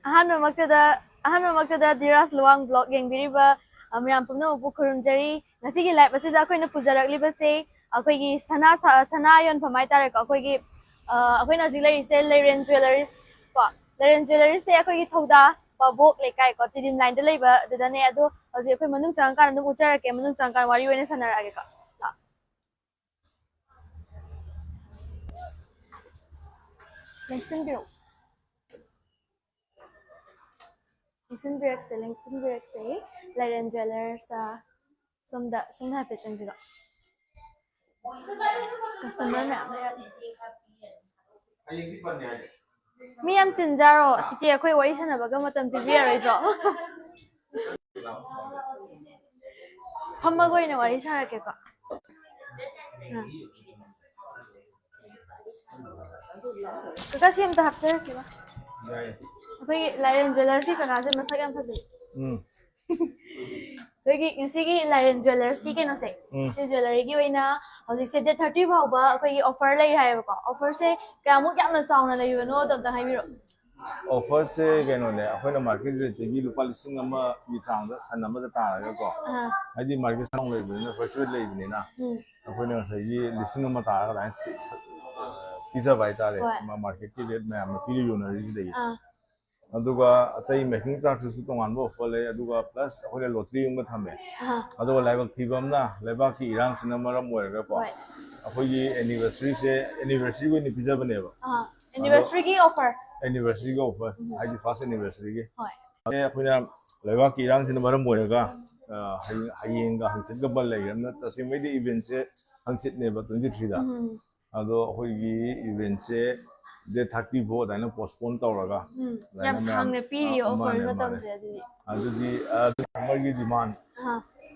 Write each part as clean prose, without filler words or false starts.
ꯑꯍꯥꯟꯕꯃꯛꯇꯗ Dhiraj Luwang block ꯌꯦꯡꯕꯤꯔꯤꯕ ꯃꯌꯥꯝ ꯄꯨꯝꯅꯃꯛꯄꯨ ꯈꯨꯔꯨꯝꯖꯔꯤ ꯉꯁꯤꯒꯤ ꯂꯥꯏꯚ ꯑꯁꯤꯗ ꯑꯩꯈꯣꯏꯅ ꯄꯨꯖꯔꯛꯂꯤꯕꯁꯦ ꯑꯩꯈꯣꯏꯒꯤ ꯁꯅꯥ ꯌꯣꯟꯐꯝ ꯍꯥꯏꯇꯥꯔꯦꯀꯣ ꯑꯩꯈꯣꯏꯅ ꯍꯧꯖꯤꯛ ꯂꯩꯔꯤꯁꯦ ꯂꯩꯔꯦꯟ ꯖꯨꯋꯦꯂꯔꯤꯁ ꯀꯣ ꯂꯩꯔꯦꯟ ꯖꯨꯋꯦꯂꯔꯤꯁꯦ ꯑꯩꯈꯣꯏꯒꯤ ꯊꯧꯗꯥ ꯕꯣꯛ ꯂꯩꯀꯥꯏꯀꯣ ꯇꯤꯗꯤꯝ ꯂꯥꯏꯟꯗ ꯂꯩꯕ ꯑꯗꯨꯗꯅꯦ ꯑꯗꯣ ꯍꯧꯖꯤꯛ ꯑꯩꯈꯣꯏ ꯃꯅꯨꯡ ꯆꯪꯉꯀꯥꯟꯗ ꯑꯗꯨꯝ ꯎꯠꯆꯔꯛꯀꯦ ꯃꯅꯨꯡ ꯆꯪꯉꯀꯥꯟꯗ ꯋꯥꯔꯤ ꯑꯣꯏꯅ ꯁꯥꯟꯅꯔꯛꯑꯒꯦꯀꯣ ꯂꯦꯡꯁꯤꯟꯕꯤꯔꯛꯎ ꯂꯦꯡꯁꯤꯟꯕꯤꯔꯛꯁꯦ ꯂꯩꯔꯦꯟ ꯖꯨꯋꯦꯂꯔꯁꯇ ꯁꯣꯝꯗ ꯍꯥꯏꯐꯦꯠ ꯆꯪꯁꯤꯀꯣ ꯀꯁꯇꯃꯔ ꯃꯌꯥꯝ ꯂꯩꯔꯝꯃꯦ ꯃꯤ ꯌꯥꯝ ꯆꯤꯟꯖꯥꯔꯣ ꯏꯆꯦ ꯑꯩꯈꯣꯏ ꯋꯥꯔꯤ ꯁꯥꯟꯅꯕꯒ ꯃꯇꯝ ꯄꯤꯕꯤꯔꯔꯣꯏꯗ꯭ꯔꯣ ꯐꯝꯃꯒ ꯑꯣꯏꯅ ꯋꯥꯔꯤ ꯁꯥꯔꯛꯀꯦꯀꯣ ꯀꯀꯥ ꯁꯤ ꯑꯝꯇ ꯍꯥꯞꯆꯔꯛꯀꯦꯕ ꯑꯩꯈꯣꯏꯒꯤ ꯂꯩꯔꯦꯟ ꯖꯨꯋꯦꯂꯔꯁꯀꯤ ꯀꯀꯥꯁꯦ ꯃꯁꯛ ꯌꯥꯝ ꯐꯖꯩ ꯑꯩꯈꯣꯏꯒꯤ ꯉꯁꯤꯒꯤ ꯂꯩꯔꯦꯟ ꯖꯨꯋꯦꯂꯔꯁꯀꯤ ꯀꯩꯅꯣꯁꯦ ꯁꯤ ꯖꯨꯋꯦꯂꯔꯤꯒꯤ ꯑꯣꯏꯅ ꯍꯧꯖꯤꯛꯁꯦ ꯗꯦꯠ 30 ꯐꯥꯎꯕ ꯑꯩꯈꯣꯏꯒꯤ ꯑꯣꯐꯔ ꯂꯩ ꯍꯥꯏꯌꯦꯕꯀꯣ ꯑꯣꯐꯔꯁꯦ ꯀꯌꯥꯃꯨꯛ ꯌꯥꯝꯅ ꯆꯥꯎꯅ ꯂꯩꯕꯅꯣꯗꯣ ꯑꯝꯇ ꯍꯥꯏꯕꯤꯔꯛꯑꯣ ꯑꯣꯐꯔꯁꯦ ꯀꯩꯅꯣꯅꯦ ꯑꯩꯈꯣꯏꯅ ꯃꯥꯔꯀꯦꯠ ꯔꯦꯠꯇꯒꯤ ꯂꯨꯄꯥ 1,000ꯒꯤ ꯆꯥꯡꯗ ꯁꯟ ꯑꯃꯗ ꯇꯥꯔꯒꯀꯣ ꯍꯥꯏꯗꯤ ꯃꯥꯔꯀꯦꯠ ꯆꯥꯎꯅ ꯂꯩꯕꯅꯤꯅ ꯐ꯭ꯂꯛꯆꯨꯋꯦꯠ ꯂꯩꯕꯅꯤꯅ ꯑꯩꯈꯣꯏꯅ ꯉꯁꯥꯏꯒꯤ 1,000 ꯇꯥꯔꯒ ꯑꯗꯨꯃꯥꯏꯅ ꯄꯤꯖꯕ ꯍꯥꯏꯇꯥꯔꯦ ꯃꯥꯔꯀꯦꯠꯀꯤ ꯔꯦꯠ ꯃꯌꯥꯝꯅ ꯄꯤꯔ ꯌꯣꯟꯅꯔꯤꯁꯤꯗꯒꯤ ꯑꯗꯨꯒ ꯑꯇꯩ ꯃꯦꯀꯤꯡ ꯆꯥꯔꯖꯇꯁꯨ ꯇꯣꯉꯥꯟꯕ ꯑꯣꯐꯔ ꯂꯩ ꯑꯗꯨꯒ ꯄ꯭ꯂꯁ ꯑꯩꯈꯣꯏꯅ ꯂꯣꯇꯔꯤ ꯑꯃ ꯊꯝꯃꯦ ꯑꯗꯨꯒ ꯂꯥꯏꯕꯛ ꯊꯤꯕ ꯑꯃꯅ ꯂꯩꯕꯥꯛꯀꯤ ꯏꯔꯥꯡꯁꯤꯅ ꯃꯔꯝ ꯑꯣꯏꯔꯒꯀꯣ ꯑꯩꯈꯣꯏꯒꯤ ꯑꯦꯅꯤꯚꯔꯁꯔꯤꯁꯦ ꯑꯦꯅꯤꯚꯔꯁꯔꯤꯒꯤ ꯑꯣꯏꯅ ꯄꯤꯖꯕꯅꯦꯕ ꯑꯦꯅꯤꯚꯔꯁꯔꯤꯒꯤ ꯑꯣꯐꯔ ꯍꯥꯏꯗꯤ ꯐꯥꯔꯁ ꯑꯦꯅꯤꯚꯔꯁꯔꯤꯒꯤ ꯑꯩꯈꯣꯏꯅ ꯂꯩꯕꯥꯛꯀꯤ ꯏꯔꯥꯡꯁꯤꯅ ꯃꯔꯝ ꯑꯣꯏꯔꯒ ꯍꯌꯦꯡꯒ ꯍꯪꯆꯤꯠꯀ ꯕꯟ ꯂꯩꯈ꯭ꯔꯕꯅ ꯇꯁꯦꯡꯕꯩꯗꯤ ꯏꯚꯦꯟꯠꯁꯦ ꯍꯪꯆꯤꯠꯅꯦꯕ 23ꯗ ꯑꯗꯣ ꯑꯩꯈꯣꯏꯒꯤ ꯏꯚꯦꯟꯠꯁꯦ ꯗꯦꯠ 30 ꯐꯥꯎ ꯑꯗꯨꯃꯥꯏꯅ ꯄꯣꯁꯄꯣꯟ ꯇꯧꯔꯒ ꯌꯥꯝ ꯁꯥꯡꯅ ꯄꯤꯔꯤꯌꯣ ꯑꯣꯐꯔ ꯃꯇꯝꯁꯦ ꯑꯗꯨꯗꯤ ꯀꯁꯇꯃꯔꯒꯤ ꯗꯤꯃꯥꯟ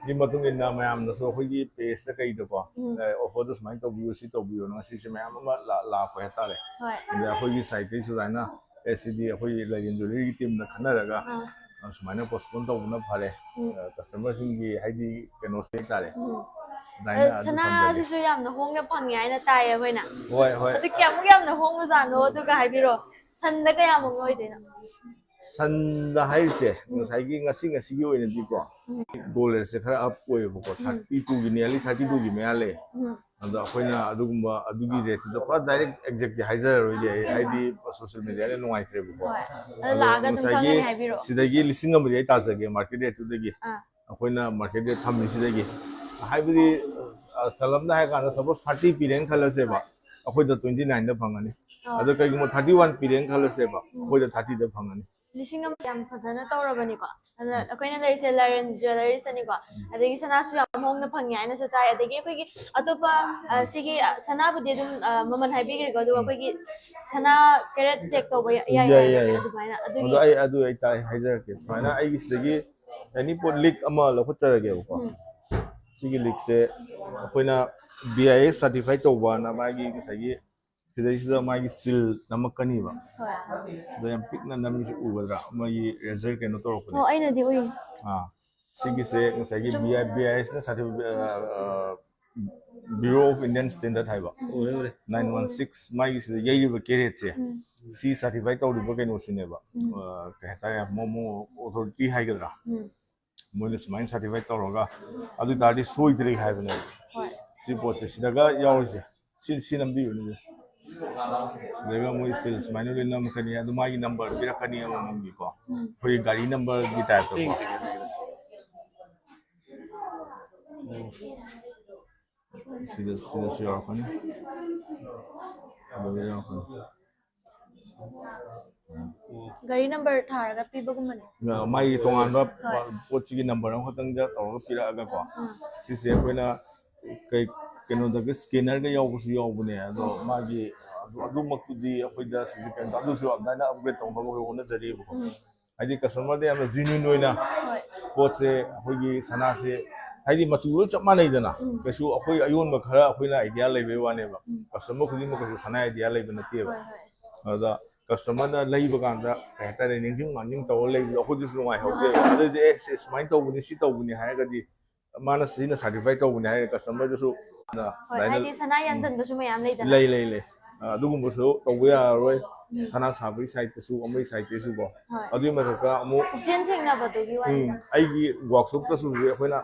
ꯒꯤ ꯃꯇꯨꯡ ꯏꯟꯅ ꯃꯌꯥꯝꯅꯁꯨ ꯑꯩꯈꯣꯏꯒꯤ ꯄꯦꯖꯇ ꯀꯩꯗꯀꯣ ꯑꯣꯐꯔꯗꯣ ꯁꯨꯃꯥꯏꯅ ꯇꯧꯕꯤꯌꯨ ꯁꯤ ꯇꯧꯕꯤꯌꯨꯅ ꯉꯁꯤꯁꯦ ꯃꯌꯥꯝ ꯑꯃ ꯂꯥꯛꯄ ꯍꯥꯏꯇꯥꯔꯦ ꯑꯗꯩ ꯑꯩꯈꯣꯏꯒꯤ ꯁꯥꯏꯠꯇꯩꯁꯨ ꯑꯗꯨꯃꯥꯏꯅ ꯁꯤꯗꯤ ꯑꯩꯈꯣꯏꯒꯤ ꯂꯩꯔꯦꯟ ꯖꯨꯋꯦꯂꯔꯤꯒꯤ ꯇꯤꯝꯅ ꯈꯟꯅꯔꯒ ꯁꯨꯃꯥꯏꯅ ꯄꯣꯁꯄꯣꯟ ꯇꯧꯕꯅ ꯐꯔꯦ ꯀꯁꯇꯃꯔꯁꯤꯡꯒꯤ ꯍꯥꯏꯗꯤ ꯀꯩꯅꯣꯁꯦ ꯍꯥꯏꯇꯥꯔꯦ ꯁꯅꯥꯁꯤꯁꯨ ꯌꯥꯝꯅ ꯍꯣꯡꯅ ꯐꯪꯉꯦ ꯍꯥꯏꯅ ꯇꯥꯏꯌꯦ ꯑꯩꯈꯣꯏꯅ ꯍꯣꯏ ꯑꯗꯨ ꯀꯌꯥꯃꯨꯛ ꯌꯥꯝꯅ ꯍꯣꯡꯕꯖꯥꯠꯅꯣ ꯑꯗꯨꯒ ꯍꯥꯏꯕꯤꯔꯣ ꯁꯟꯗ ꯀꯌꯥꯃꯨꯛ ꯑꯣꯏꯗꯣꯏꯅꯣ ꯁꯟꯗ ꯍꯥꯏꯔꯤꯁꯦ ꯉꯁꯥꯏꯒꯤ ꯉꯁꯤꯒꯤ ꯑꯣꯏꯅꯗꯤꯀꯣ ꯒꯣꯜ ꯔꯦꯠꯁꯦ ꯈꯔ ꯑꯞ ꯑꯣꯏꯌꯦꯕꯀꯣ 32ꯒꯤ ꯅꯤꯌꯔꯂꯤ 32ꯒꯤ ꯃꯌꯥ ꯂꯩ ꯑꯗꯣ ꯑꯩꯈꯣꯏꯅ ꯑꯗꯨꯒꯤ ꯔꯦꯠꯇꯨꯗ ꯄꯨꯔꯥ ꯗꯥꯏꯔꯦꯛ ꯑꯦꯛꯖꯦꯛꯇꯤ ꯍꯥꯏꯖꯔꯔꯣꯏꯒꯦ ꯍꯥꯏꯗꯤ ꯁꯣꯁꯤꯌꯦꯜ ꯃꯦꯗꯤꯌꯥꯗ ꯅꯨꯡꯉꯥꯏꯇ꯭ꯔꯦꯕꯀꯣ ꯑꯗꯣ ꯉꯁꯥꯏꯒꯤ ꯁꯤꯗꯒꯤ 1,000 ꯑꯩ ꯇꯥꯖꯒꯦ ꯃꯥꯔꯀꯦꯠ ꯔꯦꯠꯇꯨꯗꯒꯤ ꯑꯩꯈꯣꯏꯅ ꯃꯥꯔꯀꯦꯠ ꯔꯦꯠ ꯊꯝꯃꯤꯁꯤꯗꯒꯤ ꯍꯥꯏꯕꯗꯤ ꯁꯂꯝꯅ ꯍꯥꯏ ꯀꯥꯟꯗ ꯁꯄꯣꯁ 30 ꯄꯤꯔꯦꯅ ꯈꯜꯂꯁꯦꯕ ꯑꯩꯈꯣꯏꯗ 29ꯗ ꯐꯪꯒꯅꯤ ꯑꯗꯣ ꯀꯩꯒꯨꯝꯕ 31 ꯄꯤꯔꯦꯅ ꯈꯜꯂꯁꯦꯕ ꯑꯩꯈꯣꯏꯗ 30ꯗ ꯐꯪꯒꯅꯤ 1,000 ꯌꯥꯝ ꯐꯖꯅ ꯇꯧꯔꯕꯅꯤꯀꯣ ꯑꯗꯨꯅ ꯑꯩꯈꯣꯏꯅ ꯂꯩꯔꯤꯁꯦ ꯂꯩꯔꯦꯟ ꯖꯨꯋꯦꯂꯔꯤꯁꯇꯅꯤꯀꯣ ꯑꯗꯒꯤ ꯁꯅꯥꯁꯨ ꯌꯥꯝ ꯍꯣꯡꯅ ꯐꯪꯉꯦ ꯍꯥꯏꯅꯁꯨ ꯇꯥꯏ ꯑꯗꯒꯤ ꯑꯩꯈꯣꯏꯒꯤ ꯑꯇꯣꯞꯄ ꯁꯤꯒꯤ ꯁꯅꯥꯕꯨꯗꯤ ꯑꯗꯨꯝ ꯃꯃꯜ ꯍꯥꯏꯕꯤꯈ꯭ꯔꯦꯀꯣ ꯑꯗꯨꯒ ꯑꯩꯈꯣꯏꯒꯤ ꯁꯅꯥ ꯀꯦꯔꯦꯠ ꯆꯦꯛ ꯇꯧꯕ ꯌꯥꯏ ꯑꯗꯨꯃꯥꯏꯅ ꯑꯗꯣ ꯑꯩ ꯍꯥꯏꯖꯔꯛꯀꯦ ꯁꯨꯃꯥꯏꯅ ꯑꯩꯒꯤ ꯁꯤꯗꯒꯤ ꯑꯦꯅꯤ ꯄꯣꯠ ꯂꯤꯛ ꯑꯃ ꯂꯧꯈꯠꯆꯔꯒꯦꯕꯀꯣ ꯁꯤꯒꯤ ꯂꯤꯛꯁꯦ ꯑꯩꯈꯣꯏꯅ BIS ꯁꯔꯇꯤꯐꯥꯏꯠ ꯇꯧꯕꯅ ꯃꯥꯒꯤ ꯉꯁꯥꯏꯒꯤ ꯁꯤꯗꯩꯁꯤꯗ ꯃꯥꯒꯤ ꯁꯤꯜ ꯅꯝꯃꯛꯀꯅꯤꯕ ꯁꯤꯗ ꯌꯥꯝ ꯄꯤꯛꯅ ꯅꯝꯃꯤꯁꯤ ꯎꯒꯗ꯭ꯔꯥ ꯃꯣꯏꯒꯤ ꯔꯦꯖꯔ ꯀꯩꯅꯣ ꯇꯧꯔꯛꯄꯅꯦ ꯑꯩꯅꯗꯤ ꯎꯏ ꯁꯤꯒꯤꯁꯦ ꯉꯁꯥꯏꯒꯤ BISꯅ ꯕ꯭ꯌꯨꯔꯣ ꯑꯣꯐ ꯏꯟꯗꯤꯌꯟ ꯁ꯭ꯇꯦꯟꯗꯔꯠ ꯍꯥꯏꯕ 916 ꯃꯥꯒꯤꯁꯤꯗ ꯌꯩꯔꯤꯕ ꯀꯦꯔꯦꯠꯁꯦ ꯁꯤ ꯁꯔꯇꯤꯐꯥꯏꯠ ꯇꯧꯔꯤꯕ ꯀꯩꯅꯣꯁꯤꯅꯦꯕ ꯀꯩ ꯍꯥꯏꯇꯥꯔꯦ ꯃꯣꯃꯣ ꯑꯣꯊꯣꯔꯤꯇꯤ ꯍꯥꯏꯒꯗ꯭ꯔꯥ ꯃꯣꯏꯅ ꯁꯨꯃꯥꯏꯅ ꯁꯔꯇꯤꯐꯥꯏꯠ ꯇꯧꯔꯒ ꯑꯗꯨ ꯇꯥꯔꯗꯤ ꯁꯣꯏꯗ꯭ꯔꯦ ꯍꯥꯏꯕꯅꯦꯕ ꯁꯤ ꯄꯣꯠꯁꯦ ꯁꯤꯗꯒ ꯌꯥꯎꯔꯤꯁꯦ ꯁꯤ ꯅꯝꯕꯤꯕꯅꯤꯁꯦ ꯁꯤꯗꯒ ꯃꯣꯏ ꯁꯤꯜ ꯁꯨꯃꯥꯏꯅ ꯂꯣꯏ ꯅꯝꯃꯛꯀꯅꯤ ꯑꯗꯨ ꯃꯥꯒꯤ ꯅꯝꯕꯔ ꯄꯤꯔꯛꯀꯅꯤ ꯑꯃꯃꯝꯒꯤꯀꯣ ꯑꯩꯈꯣꯏꯒꯤ ꯒꯥꯔꯤ ꯅꯝꯕꯔꯒꯤ ꯇꯥꯏꯞꯇꯀꯣ ꯁꯤꯗꯁꯨ ꯌꯥꯎꯔꯛꯀꯅꯤ ꯑꯗꯨꯒ ꯌꯥꯎꯔꯛꯀꯅꯤ ꯒꯥꯔꯤ ꯅꯝꯕꯔ ꯊꯥꯔꯒ ꯄꯤꯕꯒꯨꯝꯕꯅꯦ ꯃꯥꯒꯤ ꯇꯣꯉꯥꯟꯕ ꯄꯣꯠꯁꯤꯒꯤ ꯅꯝꯕꯔ ꯑꯃꯈꯛꯇꯪꯗ ꯇꯧꯔꯒ ꯄꯤꯔꯛꯑꯒꯀꯣ ꯁꯤꯁꯦ ꯑꯩꯈꯣꯏꯅ ꯀꯩꯅꯣꯗꯒ ꯁ꯭ꯀꯦꯅꯔꯒ ꯌꯥꯎꯕꯁꯨ ꯌꯥꯎꯕꯅꯦ ꯑꯗꯣ ꯃꯥꯒꯤ ꯑꯗꯨꯃꯛꯇꯨꯗꯤ ꯑꯩꯈꯣꯏꯗ ꯁꯤꯒꯅꯤꯐꯤꯀꯦꯟꯠ ꯑꯗꯨꯁꯨ ꯑꯗꯨꯃꯥꯏꯅ ꯑꯞꯒ꯭ꯔꯦꯗ ꯇꯧꯅꯕ ꯑꯩꯈꯣꯏ ꯍꯣꯠꯅꯖꯔꯤꯕꯀꯣ ꯍꯥꯏꯗꯤ ꯀꯁꯇꯃꯔꯗ ꯌꯥꯝꯅ ꯖꯦꯅ꯭ꯌꯨꯟ ꯑꯣꯏꯅ ꯄꯣꯠꯁꯦ ꯑꯩꯈꯣꯏꯒꯤ ꯁꯅꯥꯁꯦ ꯍꯥꯏꯗꯤ ꯃꯆꯨ ꯂꯣꯏ ꯆꯞ ꯃꯥꯟꯅꯩꯗꯅ ꯀꯩꯁꯨ ꯑꯩꯈꯣꯏ ꯑꯌꯣꯟꯕ ꯈꯔ ꯑꯩꯈꯣꯏꯅ ꯑꯥꯏꯗꯤꯌꯥ ꯂꯩꯕꯩ ꯋꯥꯅꯦꯕ ꯀꯁꯇꯃꯔ ꯈꯨꯗꯤꯡꯃꯛ ꯀꯩꯁꯨ ꯁꯅꯥ ꯑꯥꯏꯗꯤꯌꯥ ꯂꯩꯕ ꯅꯠꯇꯦꯕ ꯑꯗꯨꯗ ꯀꯁꯇꯃꯔꯅ ꯂꯩꯕ ꯀꯥꯟꯗ ꯀꯩ ꯍꯥꯏꯇꯥꯔꯦ ꯅꯤꯡꯁꯤꯡ ꯃꯥꯡꯖꯤꯡ ꯇꯧꯔ ꯂꯩꯕꯗꯣ ꯑꯩꯈꯣꯏꯗꯁꯨ ꯅꯨꯡꯉꯥꯏꯍꯧꯗꯦꯕ ꯑꯗꯨꯗꯤ ꯁꯤ ꯁꯨꯃꯥꯏꯅ ꯇꯧꯕꯅꯤ ꯁꯤ ꯇꯧꯕꯅꯤ ꯍꯥꯏꯔꯒꯗꯤ ꯃꯥꯅ ꯁꯤꯅ ꯁꯔꯇꯤꯐꯥꯏꯠ ꯇꯧꯕꯅꯤ ꯍꯥꯏꯔꯒ ꯀꯁꯇꯃꯔꯗꯁꯨ ꯍꯥꯏꯗꯤ ꯁꯅꯥ ꯌꯥꯟꯁꯤꯟꯕꯁꯨ ꯃꯌꯥꯝ ꯂꯩꯗꯅ ꯂꯩ ꯑꯗꯨꯒꯨꯝꯕꯁꯨ ꯇꯧꯕ ꯌꯥꯔꯔꯣꯏ ꯁꯅꯥ ꯁꯥꯕꯒꯤ ꯁꯥꯏꯠꯇꯁꯨ ꯑꯃꯒꯤ ꯁꯥꯏꯠꯇꯁꯨ ꯀꯣ ꯍꯣꯏ ꯑꯗꯨꯒꯤ ꯃꯊꯛꯇ ꯑꯃꯨꯛ ꯄꯨꯛꯆꯦꯟ ꯁꯦꯡꯅꯕꯗꯨꯒꯤ ꯋꯥꯅꯤꯗ ꯑꯩꯒꯤ ꯋꯥꯔꯛꯁꯣꯞꯇꯁꯨ ꯑꯩꯈꯣꯏꯅ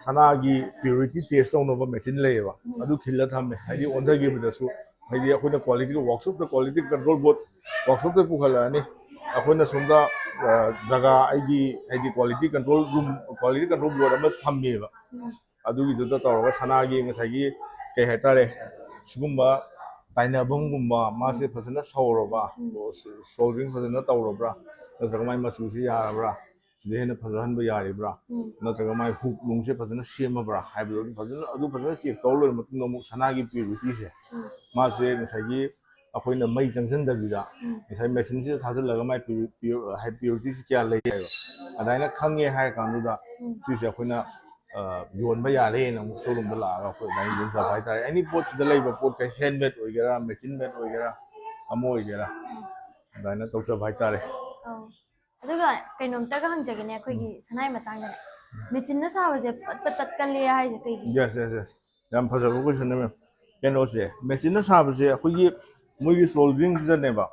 ꯁꯅꯥꯒꯤ ꯄ꯭ꯌꯨꯔꯤꯇꯤ ꯇꯦꯁ ꯇꯧꯅꯕ ꯃꯦꯆꯤꯟ ꯂꯩꯌꯦꯕ ꯑꯗꯨ ꯈꯤꯜꯂ ꯊꯝꯃꯦ ꯍꯥꯏꯗꯤ ꯑꯣꯟꯊꯈꯤꯕꯗꯁꯨ ꯍꯥꯏꯗꯤ ꯑꯩꯈꯣꯏꯅ ꯀ꯭ꯋꯥꯂꯤꯇꯤ ꯋꯥꯔꯛꯁꯣꯞꯇ ꯀ꯭ꯋꯥꯂꯤꯇꯤ ꯀꯟꯇ꯭ꯔꯣꯜ ꯕꯣꯔꯗ ꯋꯥꯔꯛꯁꯣꯞꯇ ꯄꯨꯈꯠꯂꯛꯑꯅꯤ ꯑꯩꯈꯣꯏꯅ ꯁꯣꯝꯗ ꯖꯒꯥ ꯑꯩꯒꯤ ꯍꯥꯏꯗꯤ quality control room quality control board ꯑꯃ ꯊꯝꯃꯦꯕ ꯑꯗꯨꯒꯤꯗꯨꯗ ꯇꯧꯔꯒ ꯁꯅꯥꯒꯤ ꯉꯁꯥꯏꯒꯤ ꯀꯩ ꯍꯥꯏꯇꯥꯔꯦ ꯁꯤꯒꯨꯝꯕ ꯇꯥꯏꯅꯐꯝꯒꯨꯝꯕ ꯃꯥꯁꯦ ꯐꯖꯅ ꯁꯧꯔꯕ ꯁꯣꯜꯗꯔꯤꯡ ꯐꯖꯅ ꯇꯧꯔꯕ꯭ꯔꯥ ꯅꯠꯇ꯭ꯔꯒ ꯃꯥꯏ ꯃꯆꯨꯁꯤ ꯌꯥꯔꯕ꯭ꯔꯥ ꯁꯤꯗ ꯍꯦꯟꯅ ꯐꯖꯍꯟꯕ ꯌꯥꯔꯤꯕ꯭ꯔꯥ ꯅꯠꯇ꯭ꯔꯒ ꯃꯥꯏ ꯍꯨꯛ ꯅꯨꯡꯁꯦ ꯐꯖꯅ ꯁꯦꯝꯃꯕ꯭ꯔꯥ ꯍꯥꯏꯕꯗꯨ ꯐꯖꯅ ꯆꯦꯛ ꯇꯧꯔ ꯂꯣꯏꯔ ꯃꯇꯨꯡꯗ ꯑꯃꯨꯛ ꯁꯅꯥꯒꯤ ꯄ꯭ꯌꯨꯔꯤꯇꯤꯁꯦ ꯃꯥꯁꯦ ꯉꯁꯥꯏꯒꯤ ꯑꯩꯈꯣꯏꯅ ꯃꯩ ꯆꯪꯁꯤꯟꯗꯕꯤꯗ ꯉꯁꯥꯏ ꯃꯦꯆꯤꯟꯁꯤꯗ ꯊꯥꯖꯤꯜꯂꯒ ꯃꯥꯏ ꯄ꯭ꯌꯨꯔꯤꯇꯤꯁꯤ ꯀꯌꯥ ꯂꯩ ꯍꯥꯏꯕ ꯑꯗꯨꯃꯥꯏꯅ ꯈꯪꯉꯦ ꯍꯥꯏꯔ ꯀꯥꯟꯗꯨꯗ ꯁꯤꯁꯦ ꯑꯩꯈꯣꯏꯅ ꯌꯣꯟꯕ ꯌꯥꯔꯦꯅ ꯑꯃꯨꯛ ꯁꯣꯔꯨꯝꯗ ꯂꯥꯛꯑꯒ ꯑꯩꯈꯣꯏ ꯑꯗꯨꯃꯥꯏꯅ ꯌꯣꯟꯖꯕ ꯍꯥꯏꯇꯥꯔꯦ ꯑꯦꯅꯤ ꯄꯣꯠꯁꯤꯗ ꯂꯩꯕ ꯄꯣꯠ ꯀꯩ ꯍꯦꯟꯃꯦꯗ ꯑꯣꯏꯒꯦꯔꯥ ꯃꯦꯆꯤꯟ ꯃꯦꯗ ꯑꯣꯏꯒꯦꯔꯥ ꯑꯃ ꯑꯣꯏꯒꯦꯔꯥ ꯑꯗꯨꯃꯥꯏꯅ ꯇꯧꯖꯕ ꯍꯥꯏꯇꯥꯔꯦ ꯑꯗꯨꯒ ꯀꯩꯅꯣꯝꯇꯒ ꯍꯪꯖꯒꯦꯅꯦ ꯑꯩꯈꯣꯏꯒꯤ ꯁꯅꯥꯏ ꯃꯇꯥꯡꯗꯅꯦ ꯃꯦꯆꯤꯟꯅ ꯁꯥꯕꯁꯦ ꯄꯠ ꯇꯠꯀꯜꯂꯦ ꯍꯥꯏꯁꯦ ꯀꯩꯒꯤꯅꯣ ꯌꯦꯁ ꯌꯥꯝ ꯐꯖꯕ ꯀꯣꯏꯁꯟꯅꯦ ꯃꯦꯝ ꯀꯩꯅꯣꯁꯦ ꯃꯦꯆꯤꯟꯅ ꯁꯥꯕꯁꯦ ꯑꯩꯈꯣꯏꯒꯤ ꯃꯣꯏꯒꯤ ꯁꯣꯜꯗ꯭ꯔꯤꯡꯁꯤꯗꯅꯦꯕ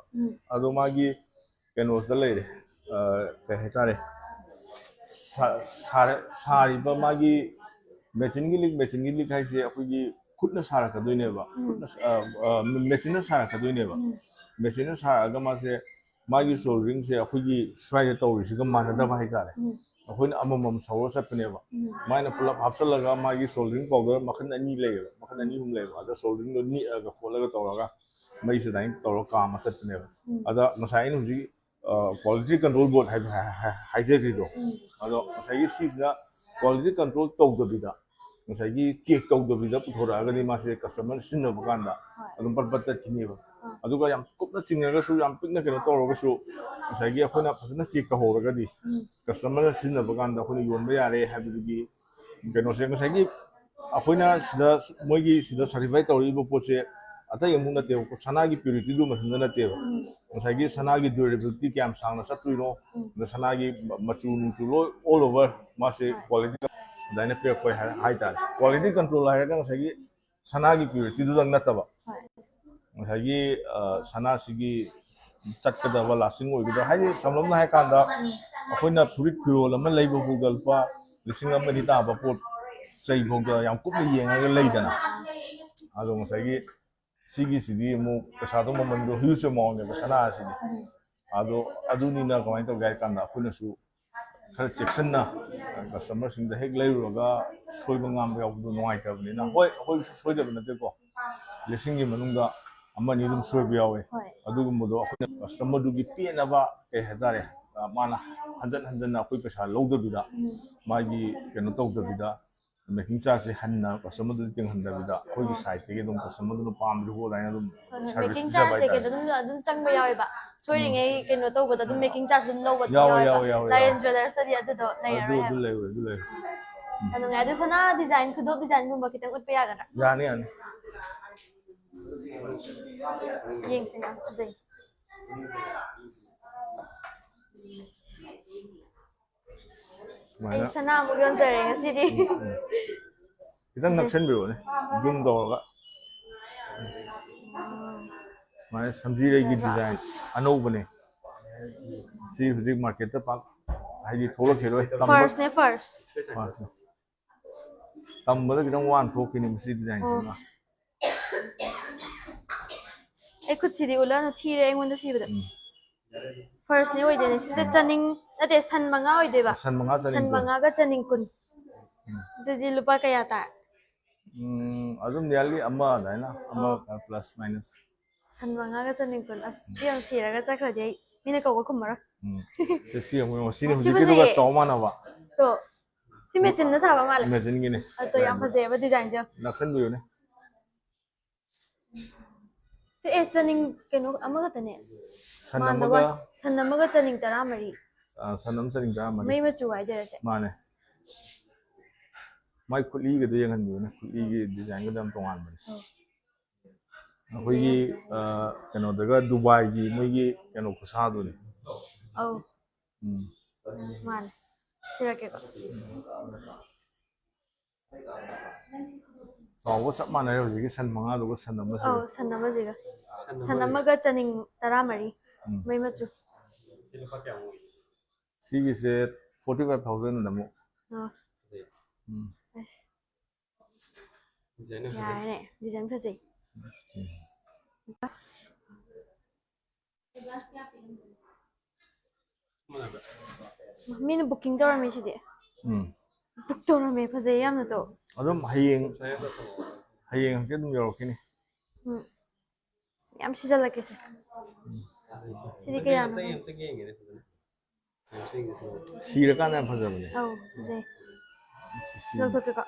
ꯑꯗꯣ ꯃꯥꯒꯤ ꯀꯩꯅꯣꯁꯤꯗ ꯂꯩꯔꯦ ꯀꯩ ꯍꯥꯏꯇꯥꯔꯦ ꯁꯥꯔꯤꯕ ꯃꯥꯒꯤ ꯃꯦꯆꯤꯟꯒꯤ ꯂꯤꯛ ꯍꯥꯏꯁꯦ ꯑꯩꯈꯣꯏꯒꯤ ꯈꯨꯠꯅ ꯁꯥꯔꯛꯀꯗꯣꯏꯅꯦꯕ ꯃꯦꯆꯤꯟꯅ ꯁꯥꯔꯛꯀꯗꯣꯏꯅꯦꯕ ꯃꯦꯆꯤꯟꯅ ꯁꯥꯔꯛꯑꯒ ꯃꯥꯁꯦ ꯃꯥꯒꯤ ꯁꯣꯜꯗ꯭ꯔꯤꯡꯁꯦ ꯑꯩꯈꯣꯏꯒꯤ ꯁ꯭ꯋꯥꯏꯗ ꯇꯧꯔꯤꯁꯤꯒ ꯃꯥꯟꯅꯗꯕ ꯍꯥꯏꯇꯥꯔꯦ ꯑꯩꯈꯣꯏꯅ ꯑꯃꯃꯝ ꯁꯧꯔ ꯆꯠꯄꯅꯦꯕ ꯃꯥꯏꯅ ꯄꯨꯂꯞ ꯍꯥꯞꯆꯤꯜꯂꯒ ꯃꯥꯒꯤ ꯁꯣꯜꯗ꯭ꯔꯤꯡ ꯄꯥꯎꯗꯔ ꯃꯈꯜ ꯑꯅꯤ ꯂꯩꯌꯦꯕ ꯃꯈꯜ ꯑꯅꯤ ꯑꯍꯨꯝ ꯂꯩꯌꯦꯕ ꯑꯗ ꯁꯣꯜꯗ꯭ꯔꯤꯡꯗꯣ ꯅꯤꯛꯑꯒ ꯈꯣꯠꯂꯒ ꯇꯧꯔꯒ ꯃꯩꯁꯦ ꯑꯗꯨꯃꯥꯏꯅ ꯇꯧꯔꯒ ꯀꯥꯝꯃ ꯆꯠꯄꯅꯦꯕ ꯑꯗ ꯉꯁꯥꯏ ꯑꯩꯅ ꯍꯧꯖꯤꯛ ꯀ꯭ꯋꯥꯂꯤꯇꯤ ꯀꯟꯇ꯭ꯔꯣꯜ ꯕꯣꯔꯗ ꯍꯥꯏꯖꯈ꯭ꯔꯤꯗꯣ ꯑꯗꯣ ꯉꯁꯥꯏꯒꯤ ꯁꯤꯁꯤꯅ ꯀ꯭ꯋꯥꯂꯤꯇꯤ ꯀꯟꯇ꯭ꯔꯣꯜ ꯇꯧꯗꯕꯤꯗ ꯉꯁꯥꯏꯒꯤ ꯆꯦꯛ ꯇꯧꯗꯕꯤꯗ ꯄꯨꯊꯣꯔꯛꯑꯒꯗꯤ ꯃꯥꯁꯦ ꯀꯁꯇꯃꯔ ꯁꯤꯖꯤꯟꯅꯕ ꯀꯥꯟꯗ ꯑꯗꯨꯝ ꯄꯠ ꯇꯠꯈꯤꯅꯦꯕ ꯑꯗꯨꯒ ꯌꯥꯝ ꯀꯨꯞꯅ ꯆꯤꯡꯉꯒꯁꯨ ꯌꯥꯝ ꯄꯤꯛꯅ ꯀꯩꯅꯣ ꯇꯧꯔꯒꯁꯨ ꯉꯁꯥꯏꯒꯤ ꯑꯩꯈꯣꯏꯅ ꯐꯖꯅ ꯆꯦꯛ ꯇꯧꯍꯧꯔꯒꯗꯤ ꯀꯁꯇꯃꯔꯅ ꯁꯤꯖꯤꯟꯅꯕ ꯀꯥꯟꯗ ꯑꯩꯈꯣꯏꯅ ꯌꯣꯟꯕ ꯌꯥꯔꯦ ꯍꯥꯏꯕꯗꯨꯒꯤ ꯀꯩꯅꯣꯁꯦ ꯉꯁꯥꯏꯒꯤ ꯑꯩꯈꯣꯏꯅ ꯁꯤꯗ ꯃꯣꯏꯒꯤ ꯁꯤꯗ ꯁꯥꯔꯇꯤꯐꯥꯏ ꯇꯧꯔꯛꯏꯕ ꯄꯣꯠꯁꯦ ꯑꯇꯩ ꯑꯃꯨꯛ ꯅꯠꯇꯦꯕ ꯁꯅꯥꯒꯤ ꯄ꯭ꯌꯨꯔꯤꯇꯤꯗꯨ ꯃꯊꯟꯇ ꯅꯠꯇꯦꯕ ꯉꯁꯥꯏꯒꯤ ꯁꯅꯥꯒꯤ ꯗ꯭ꯌꯨꯔꯦꯕꯤꯂꯤꯇꯤ ꯀꯌꯥꯝ ꯁꯥꯡꯅ ꯆꯠꯇꯣꯏꯅꯣ ꯑꯗ ꯁꯅꯥꯒꯤ ꯃꯆꯨ ꯅꯨꯡꯆꯨ ꯂꯣꯏ ꯑꯣꯜ ꯑꯣꯚꯔ ꯃꯥꯁꯦ ꯀ꯭ꯋꯥꯂꯤꯇꯤ ꯑꯗꯨꯃꯥꯏꯅ ꯄꯤꯔꯛꯄ ꯍꯥꯏꯇꯥꯔꯦ ꯀ꯭ꯋꯥꯂꯤꯇꯤ ꯀꯟꯇ꯭ꯔꯣꯜ ꯍꯥꯏꯔꯒ ꯉꯁꯥꯏꯒꯤ ꯁꯅꯥꯒꯤ ꯄ꯭ꯌꯨꯔꯤꯇꯤꯗꯨꯗꯪ ꯅꯠꯇꯕ ꯉꯁꯥꯏꯒꯤ ꯁꯅꯥꯁꯤꯒꯤ ꯆꯠꯀꯗꯕ ꯂꯥꯁꯇꯤꯡ ꯑꯣꯏꯒꯗꯕ ꯍꯥꯏꯗꯤ ꯁꯝꯂꯞꯅ ꯍꯥꯏ ꯀꯥꯟꯗ ꯑꯩꯈꯣꯏꯅ ꯐꯨꯔꯤꯠ ꯐꯤꯔꯣꯜ ꯑꯃ ꯂꯩꯕ ꯐꯥꯎꯗ ꯂꯨꯄꯥ 1,000 ꯇꯥꯕ ꯄꯣꯠ ꯆꯩ ꯐꯥꯎꯗ ꯌꯥꯝ ꯀꯨꯞꯅ ꯌꯦꯡꯉꯒ ꯂꯩꯗꯅ ꯑꯗꯣ ꯉꯁꯥꯏꯒꯤ ꯁꯤꯒꯤꯁꯤꯗꯤ ꯑꯃꯨꯛ ꯄꯩꯁꯥꯗꯣ ꯃꯃꯟꯗꯣ ꯍ꯭ꯌꯨꯖ ꯑꯦꯃꯥꯎꯟꯅꯦꯕ ꯁꯅꯥ ꯑꯁꯤꯗꯤ ꯑꯗꯣ ꯑꯗꯨꯅꯤꯅ ꯀꯃꯥꯏꯅ ꯇꯧꯒꯦ ꯍꯥꯏ ꯀꯥꯟꯗ ꯑꯩꯈꯣꯏꯅꯁꯨ ꯈꯔ ꯆꯦꯛꯁꯤꯟꯅ ꯀꯁꯇꯃꯔꯁꯤꯡꯗ ꯍꯦꯛ ꯂꯩꯔꯨꯔꯒ ꯁꯣꯏꯕ ꯉꯥꯝꯕ ꯌꯥꯎꯕꯗꯣ ꯅꯨꯡꯉꯥꯏꯇꯕꯅꯤꯅ ꯍꯣꯏ ꯑꯩꯈꯣꯏꯁꯨ ꯁꯣꯏꯗꯕ ꯅꯠꯇꯦꯀꯣ ꯂꯤꯁꯤꯡꯒꯤ ꯃꯅꯨꯡꯗ ꯑꯃꯅꯤ ꯑꯗꯨꯝ ꯁꯣꯏꯕ ꯌꯥꯎꯋꯦ ꯑꯗꯨꯒꯨꯝꯕꯗꯣ ꯑꯩꯈꯣꯏꯅ ꯀꯁꯇꯃꯔꯗꯨꯒꯤ ꯄꯦꯟꯅꯕ ꯀꯩ ꯍꯥꯏꯇꯥꯔꯦ ꯃꯥꯅ ꯍꯟꯖꯟꯅ ꯑꯩꯈꯣꯏ ꯄꯩꯁꯥ ꯂꯧꯗꯕꯤꯗ ꯃꯥꯒꯤ ꯀꯩꯅꯣ ꯇꯧꯗꯕꯤꯗ ꯃꯦꯀꯤꯡ ꯆꯥꯔꯖꯁꯦ ꯍꯟꯅ ꯀꯁꯇꯃꯔꯗꯨꯗꯤ ꯇꯤꯡꯍꯟꯗꯕꯤꯗ ꯑꯩꯈꯣꯏꯒꯤ ꯁꯥꯏꯠꯇꯒꯤ ꯑꯗꯨꯝ ꯀꯁꯇꯃꯔꯗꯨꯅ ꯄꯥꯝꯗ꯭ꯔꯤꯕ ꯑꯗꯨꯃꯥꯏꯅ ꯑꯗꯨꯝ ꯁꯥꯔꯚꯤꯁ ꯃꯦꯀꯤꯡ ꯄꯤꯖꯕ ꯆꯥꯔꯖ ꯍꯥꯏꯇꯥꯔꯦ ꯑꯗꯨꯝ ꯆꯪꯕ ꯌꯥꯎꯋꯦꯕ ꯁꯣꯏꯔꯤꯉꯩ ꯀꯩꯅꯣ ꯇꯧꯕꯗ ꯑꯗꯨꯝ ꯃꯦꯀꯤꯡ ꯆꯥꯔꯖ ꯑꯗꯨꯝ ꯂꯧꯕ ꯌꯥꯎꯋꯦꯕ ꯂꯥꯏꯔꯦꯟ ꯖ꯭ꯋꯦꯂꯔꯁꯇꯗꯤ ꯑꯗꯨꯗꯣ ꯂꯩꯔꯔꯣꯏ ꯑꯗꯨ ꯍꯥꯏꯕ ꯂꯩ ꯅꯨꯡꯉꯥꯏ ꯑꯗꯨ ꯁꯅꯥ ꯗꯤꯖꯥꯏꯟ ꯈꯨꯗꯣꯞ ꯗꯤꯖꯥꯏꯟꯒꯨꯝꯕ ꯈꯤꯇꯪ ꯎꯠꯄ ꯌꯥꯒꯗ꯭ꯔꯥ ꯌꯥꯅꯤ ꯌꯦꯡꯁꯤ ꯌꯥꯝ ꯐꯖꯩ ꯑꯩ ꯁꯅꯥꯃꯨꯛ ꯌꯣꯟꯖꯔꯦ ꯉꯁꯤꯗꯤ खितंग नक्सनबिरोने जूम तौरगा माने समझीरेगी डिजाइन अनौबने सी हुजिक मार्केट ता पाक हाइदि थोला खेरोय फर्स्ट तंबदा खितंग वान थोकिनि मसी डिजाइन सिमा ए खुदसिदि उलाना थीरे एंगोंदा सिबदा फर्स्ट ने ओइदेने सिदा चनिंग नते सन मंगा ओइदेबा सन मंगागा चनिंग कुन दुदि लुपा कया ता अदुम नियरली अम्मा दाइना अम्मा प्लस माइनस सन मंगागा चनिंग कुन अस दियां सिरागा चखरदि मिना कौगा खुमरा सी अमो सिने हुजिकेदुगा चौमानाबा तो सी मेचिन ना साबा माले मेचिन गिने तो याम फजेबा डिजाइन जो नक्सन बियोने सी ए चनिंग केनो अमगा तने सनमगा सनमगा चनिंग तरा मरी सनम चनिंग तरा मरी मई मचु आइ जरसे माने माइ खुली गदे यंगन बियोने खुली गी डिजाइन गदम तोंगान बने अखोगी केनो दगा दुबई गी मोगी केनो खुसादुने औ माने सिरके को चावो सब माने होजिगी सन मंगा दुगा सन नंबर से सन नंबर जिगा ꯁꯟ ꯑꯃꯒ ꯆꯅꯤꯡ 13 ꯃꯩ ꯃꯆꯨ ꯁꯤꯒꯤꯁꯦ 45,000 ꯑꯃꯨꯛ ꯑꯁ ꯌꯥꯔꯦꯅꯦ ꯗꯤꯖꯥꯏꯟ ꯐꯖꯩ ꯃꯤꯅ ꯕꯨꯛꯀꯤꯡ ꯇꯧꯔꯝꯃꯤ ꯁꯤꯗꯤ ꯕꯨꯛ ꯇꯧꯔꯝꯃꯦ ꯐꯖꯩ ꯌꯥꯝꯅ ꯇꯣ ꯑꯗꯨꯝ ꯍꯌꯦꯡ ꯍꯪꯆꯤꯠ ꯑꯗꯨꯝ ꯌꯧꯔꯛꯈꯤꯅꯤ ꯌꯥꯝ ꯁꯤꯖꯜꯂꯛꯀꯦꯁꯦ ꯁꯤꯗꯤ ꯀꯌꯥꯅꯣ 시르까는 퍼져버네. 아우 이제 시작할까?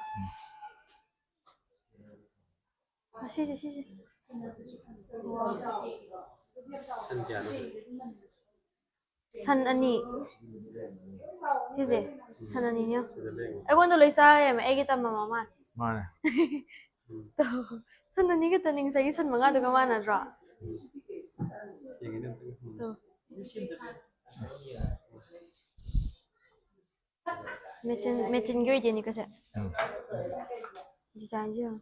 시시 산 아니 이제 산 아니냐? 이건도 레이사에 애기 땀 마마 맞네. 산 아니가 떠ning 사기 산 mga duga mana dra. 매진 교이 되니까 세. 디자인이요.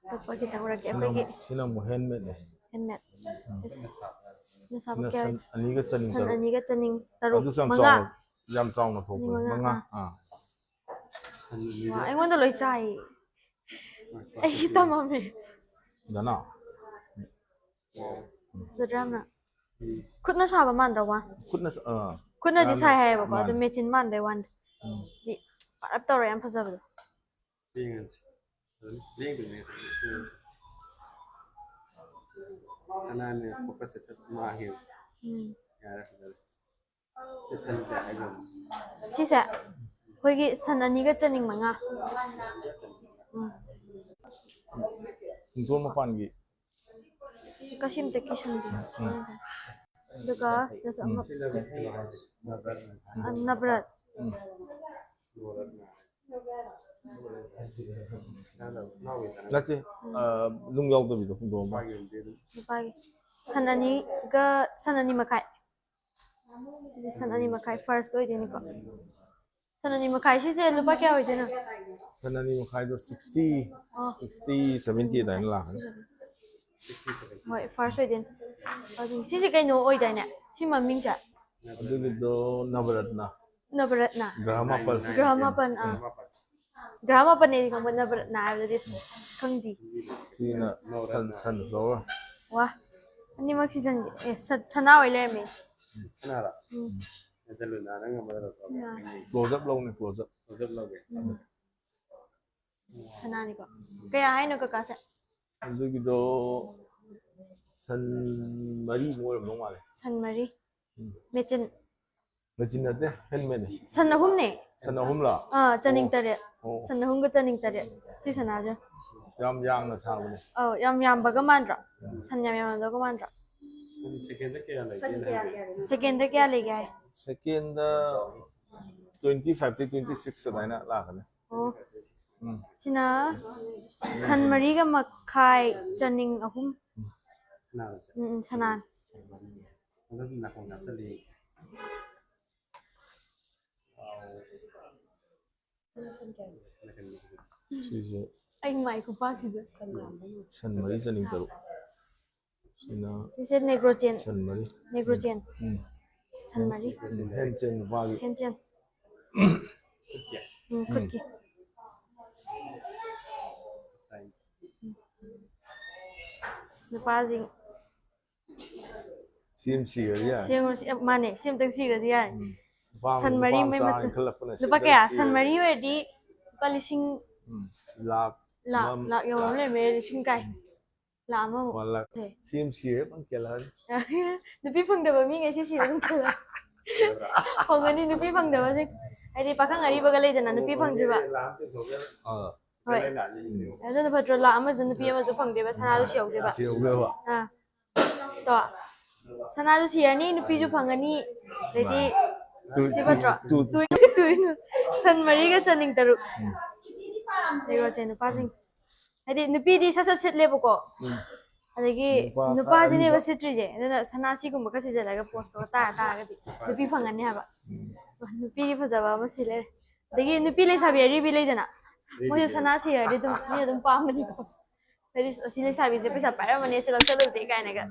Apa kita urang apa ki? Sina mo handmade ne. Handmade. Sina san aniga chaning san taro. aniga chaning taro. Adu sam Manga. Yam chawna thok. Manga. Wa aingwanda loi chai. Ai tamame. Dana. Zadramna. Khutna saba man rawa. Khutna di sai hai ba ba. Du mechin man dai wan. Di parap tawra yam phajabdo. Sanane focus mahir. Sisa. Hoigi san aniga chaning manga. Intul mapangi. Kasim te kishandi. Duga nasa nabrat. Nati lung yaw da bido do ma. Pagi. Sanani makai. Sisi sanani makai first oi deni ko. Sanani makai sisi lupa kya oi dena? Sanani makai do 60 70 dai la. Hoi first oi den. Sisi kai no oi dai ne. Si maming sa. Adu bido Navaratna. Navaratna. Grahamapan. Grahamapan ni kang Navaratna abdi khangdi. Sina sunflower. Wah. Ani mak season sana oi le me. Sanara. Jalu na nga madara so. Close up long ni close up. Sana ni ko. Kaya hai no ka kasa. Adu bido san mari mo ram male. San mari. Mechin. Mechin ate handmade. San ahum ne. San ahum la. Chaning tare. San ahum ga chaning tare. Si sana ja. Yam yang na sa bane. Yam baga mandra. San yam baga mandra. Second da kya le gaya hai? Second 25 to 26 dai na la kan. Sina san mari ga makai chaning ahum. Sanan. Ay mai ko pa sida. San mari chaning taro. Sina Sisa negrogen. san mari. Negrogen. San mari. Henchen wagi. Henchen. Cookie. Napazing. CMC ya. Siang mana? Siang tengsi dia. San mari mai macam. Lupa Lupa kaya? San mari we di palising lak yang mana me lising kai. Lama. Wala. CMC bang kelan. Nupi pang dawa mi ngai si bang kelan. Pang ni nupi pang dawa sih. Ai pakang ari bagalai dana nupi pang diba. Hoi. Ada na patro lama zan nupi ama zo pang diba sana lu siau diba. Siau ba. To. Sana lu siar ni nupi ju pangani. Jadi si patro. Tu. San mari ga chaning taru. Nego chen pasing. Adi nupi di sasa sit le buko. Adagi nupa sini ba sit rije. Adana sana si gum ka si jala ga post ta ga di. Nupi phangani haba. ꯅꯨꯄꯤꯒꯤ ꯐꯖꯕ ꯑꯃ ꯁꯤ ꯂꯩꯔꯦ ꯑꯗꯒꯤ ꯅꯨꯄꯤ ꯂꯩꯁꯥꯕꯤ ꯑꯔꯤꯕꯤ ꯂꯩꯗꯅ ꯃꯣꯏꯁꯨ ꯁꯅꯥ ꯁꯤꯔꯗꯤ ꯑꯗꯨꯝ ꯃꯤ ꯑꯗꯨꯝ ꯄꯥꯝꯒꯅꯤꯀꯣ ꯍꯥꯏꯗꯤ ꯑꯁꯤ ꯂꯩꯁꯥꯕꯤꯁꯦ ꯄꯩꯁꯥ ꯄꯥꯏꯔꯝꯃꯅꯤ ꯑꯁꯤ ꯂꯧꯁꯜꯂꯨꯁꯦ ꯀꯥꯏꯅꯒ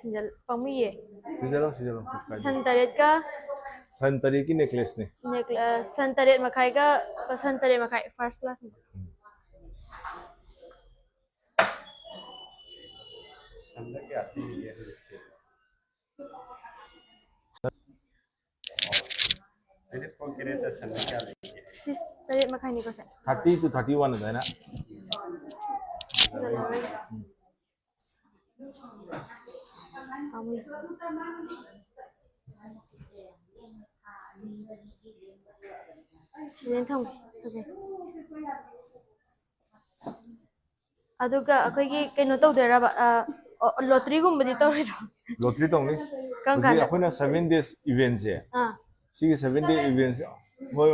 ꯁꯤꯡꯖꯜ ꯄꯥꯝꯃꯨꯏꯌꯦ ꯁꯤꯖꯜꯂꯣ ꯁꯟ ꯇꯔꯦꯠꯀ सन तरीके की नेकलेस ने सन तरेट मखाइगा सन तरेट मखाइ फर्स्ट क्लास संदा क्या आती है इससे मैंने फोन करे तो संदा क्या लेंगे सिस तरेट मखाइ नि को से 30 to 31 है ना 시len ꯊꯝ ꯐꯖꯩ ꯑꯗꯨꯒ ꯑꯩꯈꯣꯏꯒꯤ ꯀꯩꯅꯣ ꯇꯧꯗꯣꯏꯔꯕ ꯂꯣꯇꯔꯤꯒꯨꯝꯕꯗꯤ ꯇꯧꯔꯣꯏꯗ꯭ꯔꯣ लॉटरी तो नहीं कम मुझे कांदा अपन 7 days event है ꯑꯥ सी 7 day event होय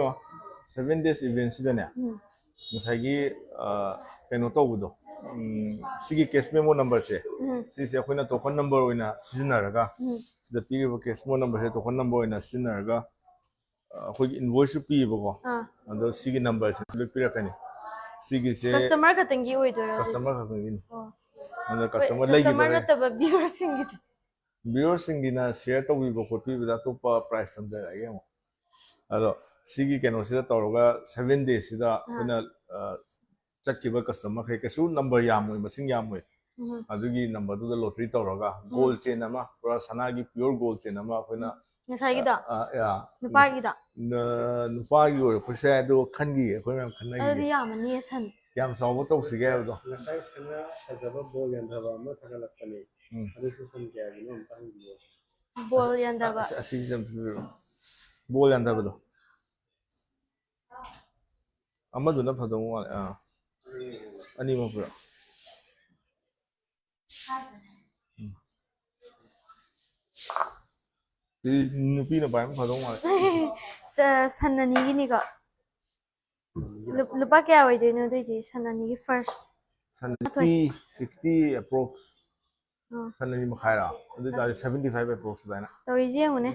7 days event सिदने ngसाइगी कनो तौबदो सिगी केस मेमो नंबर से सिसे अखोइना टोकन नंबर ओइना सिजनरगा सिदा पीरिबो केस मेमो नंबर से टोकन नंबर ओइना सिजनरगा अखोइगी इनवॉइस पीबो अदो सिगी नंबर से सिले पिरकनी सिगी से कस्टमर खतंगी ओइदोरा कस्टमर खतंगी अदो कस्टमर लेगी कस्टमर नतबा व्यूअर सिंगी व्यूअर सिंगिना शेयर तौबीबो खोपीबदा तोपा प्राइस समझा येमो अदो सिगी केनो सिदा तौरगा 7 days सिदा अखोइना चक्कीबा कस्टमर खे केसु नंबर यामोय मसिंग यामोय अदुगी नंबर दुदा लॉटरी तौरगा गोल्ड चेन अमा पूरा सनागी प्योर गोल्ड चेन अमा अखोइना ngसाइगिदा या नुपागिदा नुपागी ओर पसे अदो खनगी अखोइ मैम खनगी अदि यामनी सन याम सावबो तौसिगे अदो नसाई सना फजबा बोल यंधबा अमा थगलकनी अदुसु सन क्या गिनो अंतांगियो बोल यंदबा असि जम बोल यंदबदो अमदुना फदो अनि मपुरा नुपी न पाइम फदो माले सन्ननी गिनी को लुपा क्या होई देनो देजी सन्ननी की फर्स्ट सन 60 अप्रोक्स सन्ननी मखाइरा अदु तारे 75 अप्रोक्स दाइना तौरिजे हुने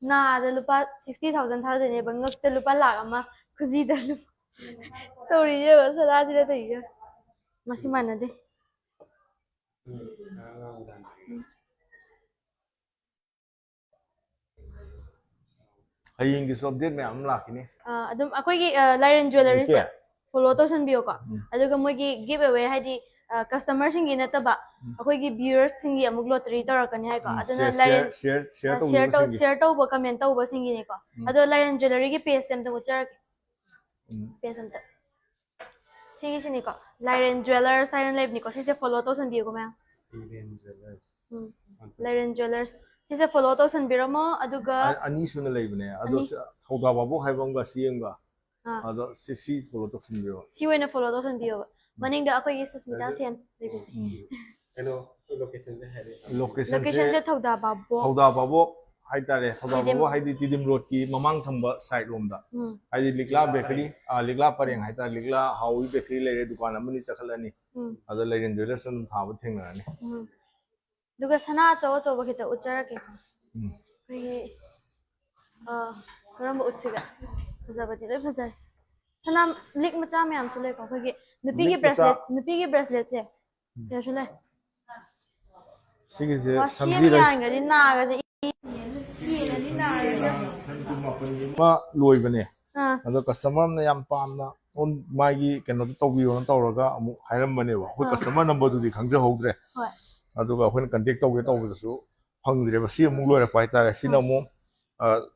ना द लुपा 60000 था देने बंगक ते लुपा लाख अमा खुजी द तौरिजे सराजी रे तइजे मसी मानदे हयिंग की अपडेट में हम लाखिनी अदुम अखोइगी लाइरन ज्वेलरी से फॉलो तौसनबियो को अदुगा मोइगी गिव अवे हाइदी कस्टमर सिंगी नतबा अखोइगी व्यूअर्स सिंगी अमुक लॉटरी तौरकनी हाइ को अदुना लाइरन शेयर तौबो कमेंट तौबो सिंगी ने को अदो लाइरन ज्वेलरी की पेज तेम तो चरक पेज अंत सिगी सिनी को लाइरन ज्वेलर्स साइरन लाइव नि को सिसे फॉलो तौसनबियो को मैम लाइरन ज्वेलर्स सिसे फॉलो तौसनबिरमो अदुगा अनि सुना लेबने अदो थौदा बाबू हाइबंगा सियंगा अदो सिसी फॉलो तौसनबिरो सी ओइना फॉलो तौसनबियो मनिंग द अखोइगी सस्मिता सेन हेलो लोकेशन से है लोकेशन से थौदा बाबू हाइतारे थौदा बाबू हाइदी तिदिम रोड की ममांग थंबा साइड रोम दा हाइदी लिकला बेकरी लिकला परेंग हाइता लिकला हाउई बेकरी लेरे दुकान अमनी चखलनी अदो लेरेन ज्वेलर्स सन थाबो थेंगनानी दुगा सना चो चो बखिता उच्चार के करम उच्चिगा फजाबती रे फजाय सना लिक मचा में हम सुले को खगे नुपी की ब्रेसलेट से क्या सुले सिगे से समझी रे ngari naga je मा लोइबने अदो कस्टमर ने याम पामना ओन मागी केनो तौबियो तौरगा अमु हाइरम बनेबा होय कस्टमर नंबर दुदी खंगजे होद्रे होय अदुगा अखोन कांटेक्ट तौगे तौबदसु फंगद्रे बसी अमु लोइरा पाइतारे सिना मु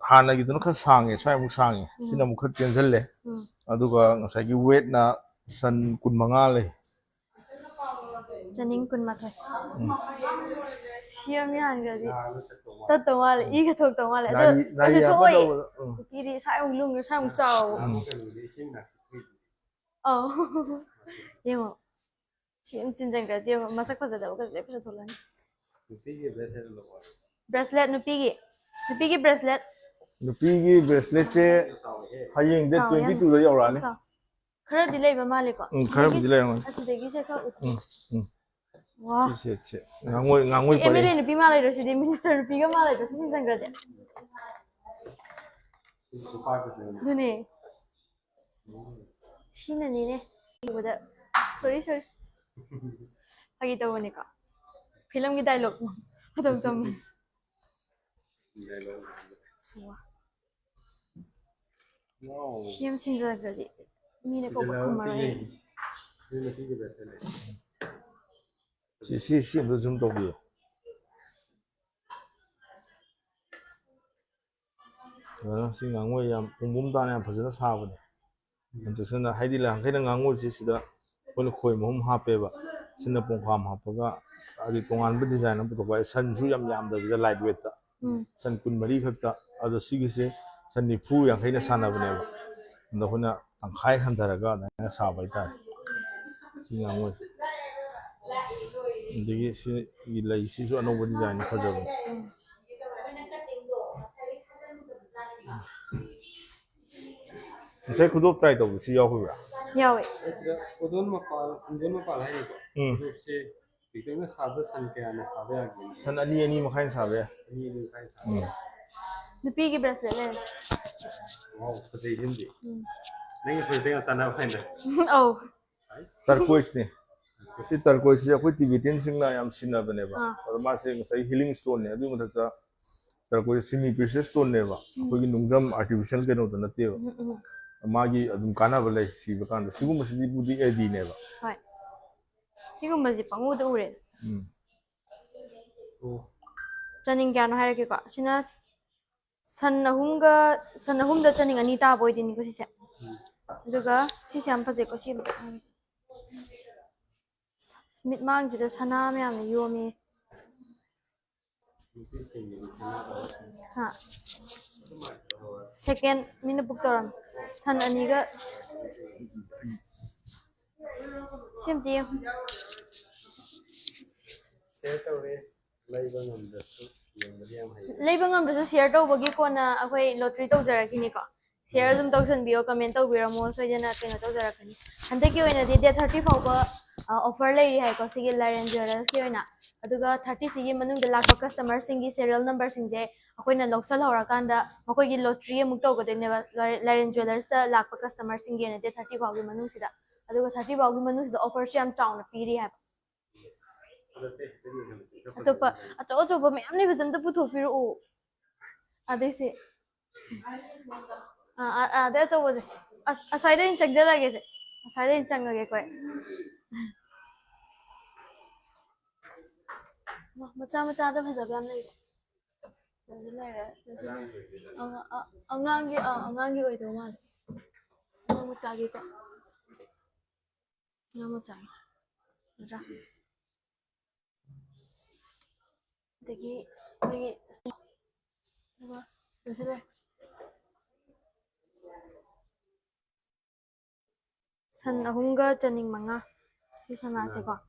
हानागी दुन ख सांगे स्वाय मु सांगे सिना मु ख टेंजल्ले अदुगा ngसाइगी वेट ना सन 15 ले जनिंग 15 सियम यान गदी तो तवाले ई का तो तवाले अदो थोय पीरी साय लुंग साय चाव औ येमो सिम चिनजंग गदी मसक फजदा गदले फज थोलानी ब्रेसलेट नुपीगी ब्रेसलेट से हयिंग दे 22 दा यौरानी खरा दिले बा माले को खरा दिले असिदगी से का ว้า T-shirt ngangoi เอ็ม pare เอลนี่พี่มาเลยเดี๋ยวสิดีมินิสเตอร์พี่ก็มาเลยเดี๋ยวสิสังกัดเดี๋ยว 65%. ดูนี่ชิ้นอันนี้เนี่ยดูเด้อ sorry sorry พากิตัวนี้ก็ฟิล์มกี่ไดล็อกมั้งทำว้า Wow. เชี่ยมสินใจกันดิมีเนี่ยก็บอกคุณมาเลย นี่มันที่จะแบบไหน si ndo zoom to bi si ngangoi yam bum da ne phajana sa ba ne to sina haidi la khai na ngangoi si sida ko khoi mohum ha pe ba sina pong kham ha pa ga adi tongan ba design am to ba san su yam da bi light weight ta san kun mari khak ta ado si gi se san ni phu yang khai na sa na ba ne ba ndo hona tang khai han da ga na sa ba ta si ngangoi Digi si ilai si so ano design ko jabo. Sai kudop try to si yaw hura. ยาวเว้ย Esra udon mapal hai ko. Group se bigeng na sabe san kaya na sabe agi. San ani makhain sabe. Ni kai sa. นี่พี่กี่ bracelet เลย Wow, pasay hindi. Nang pwede nga sana pa na. โอ้ Turquoise ne. Si turquoise ya koi Tibetan sing na yam sinna bane ba. Aur ma se sai healing stone ne adu mathak ta turquoise semi precious stone ne ba. Koi gi nungjam artificial ke no ta na te ba. Magi adum kana ba lai si ba kan sigum si budi edi ne ba. ใช่ที่กูมาจิปังอูตัวอูเร Oh, จันนิงแกนให้เราเกี่ยวกับชินะสันนะหุ่งเดจันนิงอันนี้ตาบอยดีนี่ก็สิเสียดูก็สิเสียมพัจเจก็สิสมิธมังจิตชนะไม่เอาเลยยูมีฮะ second มินบุกตอรันสันอันนี้ก็เสียมตี share to re. Lai ba ngam da su. Yung madiyam hai. เลยบางงามจะเชียร์ตัวบางคนนะเอาไปลอตเตอรี่ตัวจระกินี่ก็เชียร์จำต้องฉันบิวคอมเมนต์ตัวบิวมอสวยจังนะเป็นตัวจระกินี่อันที่เกี่ยวกับเดท30ฟ้าก็ออฟเฟอร์เลยให้ก็สิ่งที่ไลน์เรนจ์อะไรเกี่ยวนะแล้วก็30สิ่งมันนุ่งเดลักกับ customer สิ่งที่ serial number สิ่งเจ้เอาไปนั่นล็อกเซลล์หากันดะมาคุยกินลอตเตอรี่มุกตัวก็ได้เนี่ยไลน์เรนจ์อะไรสักลักกับ customer สิ่งที่เนี่ยเดท30ฟ้าก็มันนุ่งสิดะแล้วก็30ฟ้าก็มันนุ่งสิดะออฟเฟอร์เชื่อมจ่าวนะปีนี้ให้ตัวปะตัวปะไม่อันนี้เป็นจันทร์ผู้ถูกฟิรูอะไรสิเดี๋ยวจะว่าสิใส่ได้ยังจังจะได้กี่สิใส่ได้ยังจังก็กี่ก้อยมาจ้าได้ภาษาแบบไหนจังจะได้เลยเอางานกี่ไว้ตัวมามาจ้ากี่ก้อยมาจ้าจ้าเด็กกี่ว่าดูสิเลยสันหุ่งก็จะนิ่งมังอ่ะที่ชนะสิก่อน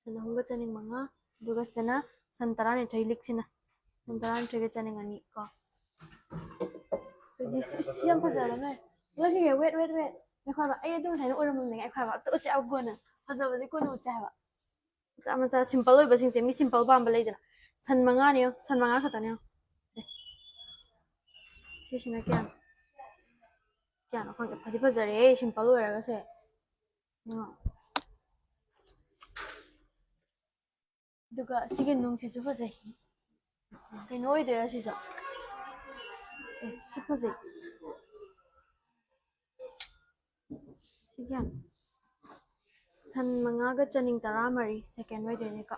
สันหุ่งก็จะนิ่งมังอ่ะดูก็สินะสันตราเนี่ยทอยลิกสินะสันตราเนี่ยทอยก็จะนิ่งอันนี้ก็ดูสิเสียงภาษาอะไรแล้วที่เวทไม่ค่อยแบบไอ้ดูไทยนู่นมันยังไงค่อยแบบตัวจะเอากวนอ่ะภาษาแบบนี้กวนหัวใจแบบแต่มันจะ simple เลยแบบสิ่งมี simple บ้างไปเลยจ้ะสันมังอ่ะเนี่ยสันมังอ่ะเขาตัวเนี่ยที่ชนะแกนเอาคนกับพอดีพอจะเรียชิมพอรู้อะไรก็เสร็จดูก็สิ่งนุ่งสิสุภาพใจกันน้อยเดียวสิจ๊ะสุภาพใจสิ่งสันมังงะก็จะนิ่งตารามารี second ไว้เดี๋ยวนี้ก็